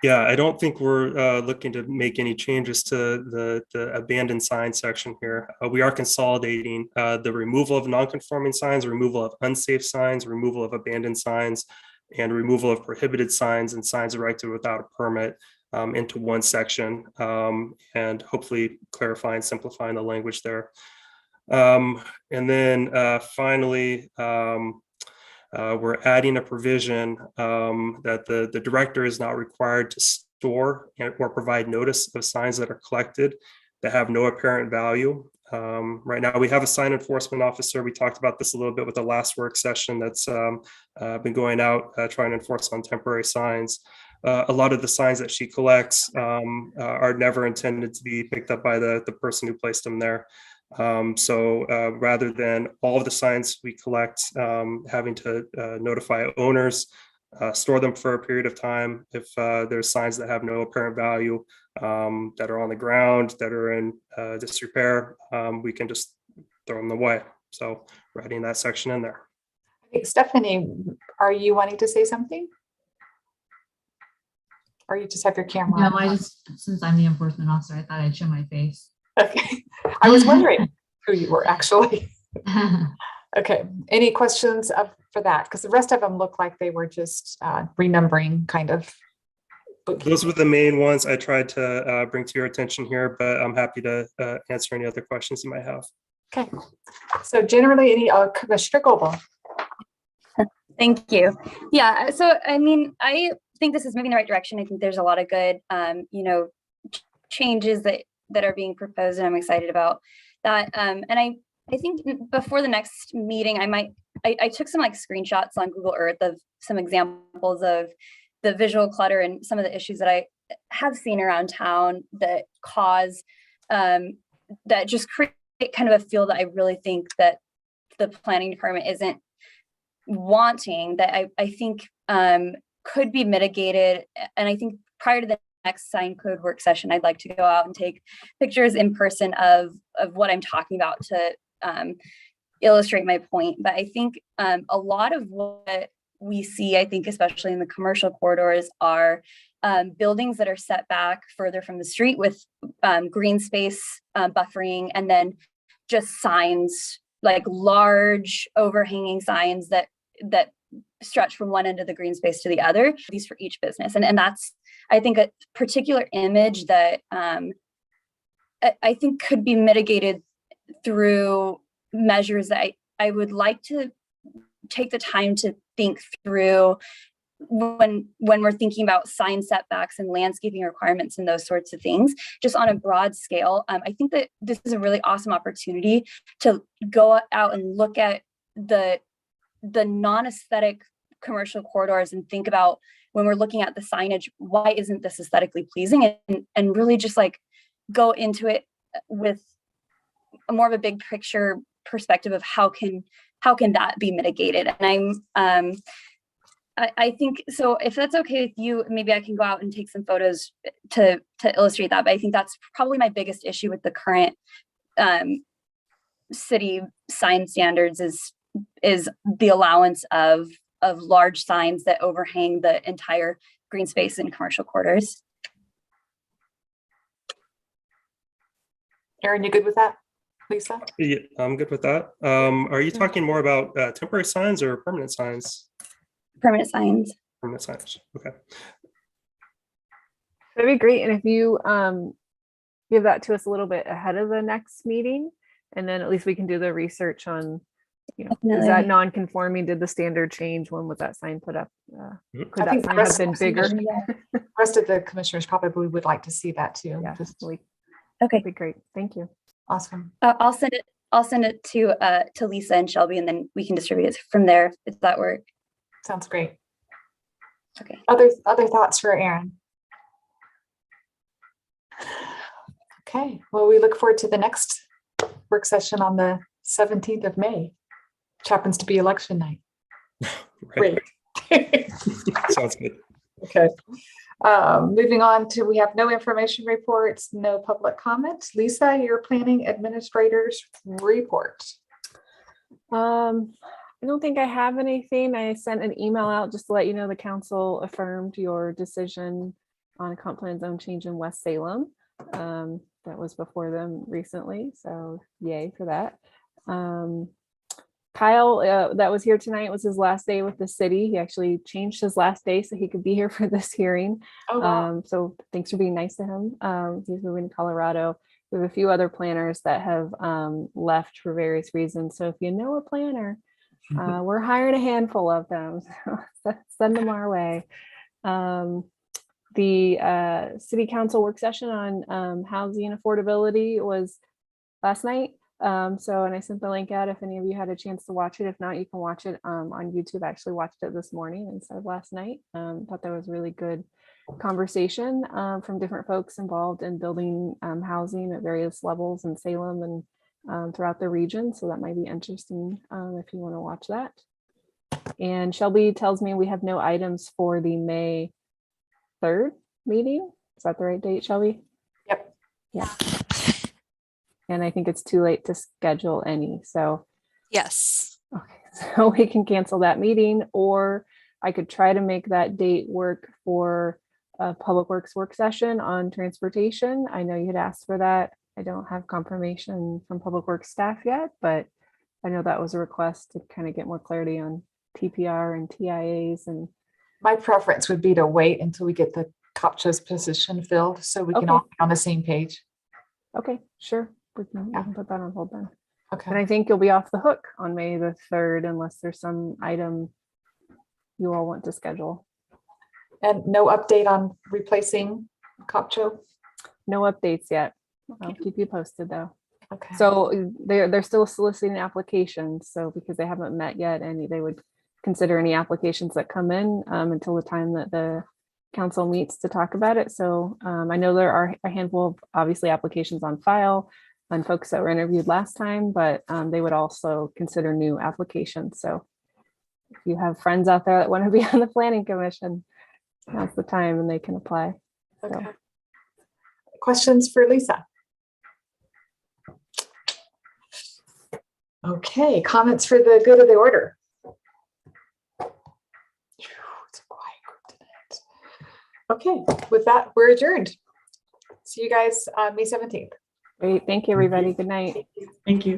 Yeah, I don't think we're looking to make any changes to the abandoned sign section here. We are consolidating the removal of non-conforming signs, removal of unsafe signs, removal of abandoned signs, and removal of prohibited signs and signs erected without a permit into one section, and hopefully clarifying, simplifying the language there. And then finally, we're adding a provision that the director is not required to store or provide notice of signs that are collected that have no apparent value. Right now, we have a sign enforcement officer. We talked about this a little bit with the last work session that's been going out trying to enforce on temporary signs. A lot of the signs that she collects are never intended to be picked up by the person who placed them there. So rather than all of the signs we collect having to notify owners, store them for a period of time, if there's signs that have no apparent value that are on the ground, that are in disrepair, we can just throw them away. So we're adding that section in there. I think Stephanie, are you wanting to say something? Or you just have your camera on? No, since I'm the enforcement officer, I thought I'd show my face. Okay. I was wondering who you were actually. Okay. Any questions for that? Because the rest of them look like they were just renumbering kind of. Those were the main ones I tried to bring to your attention here, but I'm happy to answer any other questions you might have. Okay. So generally, any Commissioner Goebel. Thank you. Yeah, so I mean, I think this is moving in the right direction. I think there's a lot of good, changes that are being proposed, and I'm excited about that. And I think before the next meeting, I took some screenshots on Google Earth of some examples of the visual clutter and some of the issues that I have seen around town that cause, that just create kind of a feel that I really think that the planning department isn't wanting, that I think could be mitigated. And I think prior to the next sign code work session, I'd like to go out and take pictures in person of what I'm talking about to illustrate my point. But I think a lot of what we see, I think, especially in the commercial corridors, are buildings that are set back further from the street with green space buffering, and then just signs, like large overhanging signs that stretch from one end of the green space to the other, these for each business. And that's, I think, a particular image that I think could be mitigated through measures that I would like to take the time to think through when we're thinking about sign setbacks and landscaping requirements and those sorts of things, just on a broad scale. I think that this is a really awesome opportunity to go out and look at the non-aesthetic commercial corridors and think about, when we're looking at the signage, why isn't this aesthetically pleasing, and really just like go into it with a more of a big picture perspective of how can that be mitigated. And I think, so if that's okay with you, maybe I can go out and take some photos to illustrate that. But I think that's probably my biggest issue with the current city sign standards is the allowance of large signs that overhang the entire green space in commercial quarters. Aaron, you good with that? Lisa? Yeah, I'm good with that. Are you talking more about temporary signs or permanent signs? Permanent signs. Permanent signs. Okay. That'd be great. And if you give that to us a little bit ahead of the next meeting, and then at least we can do the research on, you know, Definitely. is that non-conforming? Did the standard change? When was that sign put up? Could I that think the sign have rest been of the bigger? the rest of the commissioners probably would like to see that too. Yeah, Just Okay. that'd be great. Thank you. awesome. I'll send it to Lisa and Shelby, and then we can distribute it from there if that works. Sounds great. Okay. Other thoughts for Aaron? Okay, well, we look forward to the next work session on the 17th of May, which happens to be election night. Right. Great. Sounds good. Okay. Moving on to, we have no information reports, no public comments. Lisa, your planning administrator's report. I don't think I have anything. I sent an email out just to let you know the council affirmed your decision on a comp plan zone change in West Salem. That was before them recently, so yay for that. Kyle, that was here tonight, was his last day with the city. He actually changed his last day so he could be here for this hearing. Oh, wow. So thanks for being nice to him. He's moving to Colorado. We have a few other planners that have left for various reasons. So if you know a planner, we're hiring a handful of them. So send them our way. The city council work session on housing affordability was last night. And I sent the link out if any of you had a chance to watch it. If not, you can watch it on YouTube. I actually watched it this morning instead of last night. Thought that was really good conversation from different folks involved in building housing at various levels in Salem and throughout the region. So that might be interesting if you want to watch that. And Shelby tells me we have no items for the May 3rd meeting. Is that the right date, Shelby? Yep. Yeah. And I think it's too late to schedule any. So Yes. okay, so we can cancel that meeting, or I could try to make that date work for a public works work session on transportation. I know you had asked for that. I don't have confirmation from public works staff yet, but I know that was a request to kind of get more clarity on TPR and TIAs. And My preference would be to wait until we get the COPCHA's position filled so we can all be on the same page. okay, sure. We can put that on hold then. Okay. And I think you'll be off the hook on May the 3rd unless there's some item you all want to schedule. And no update on replacing COPCHA? No updates yet. I'll keep you posted though. Okay. So they're still soliciting applications. So because they haven't met yet, and they would consider any applications that come in until the time that the council meets to talk about it. So I know there are a handful of obviously applications on file on folks that were interviewed last time, but they would also consider new applications. So if you have friends out there that want to be on the planning commission, now's the time and they can apply. Okay. So. Questions for Lisa? Okay, comments for the good of the order. It's a quiet group tonight. Okay, with that, we're adjourned. See you guys May 17th. Great. Thank you, everybody. Good night. Thank you.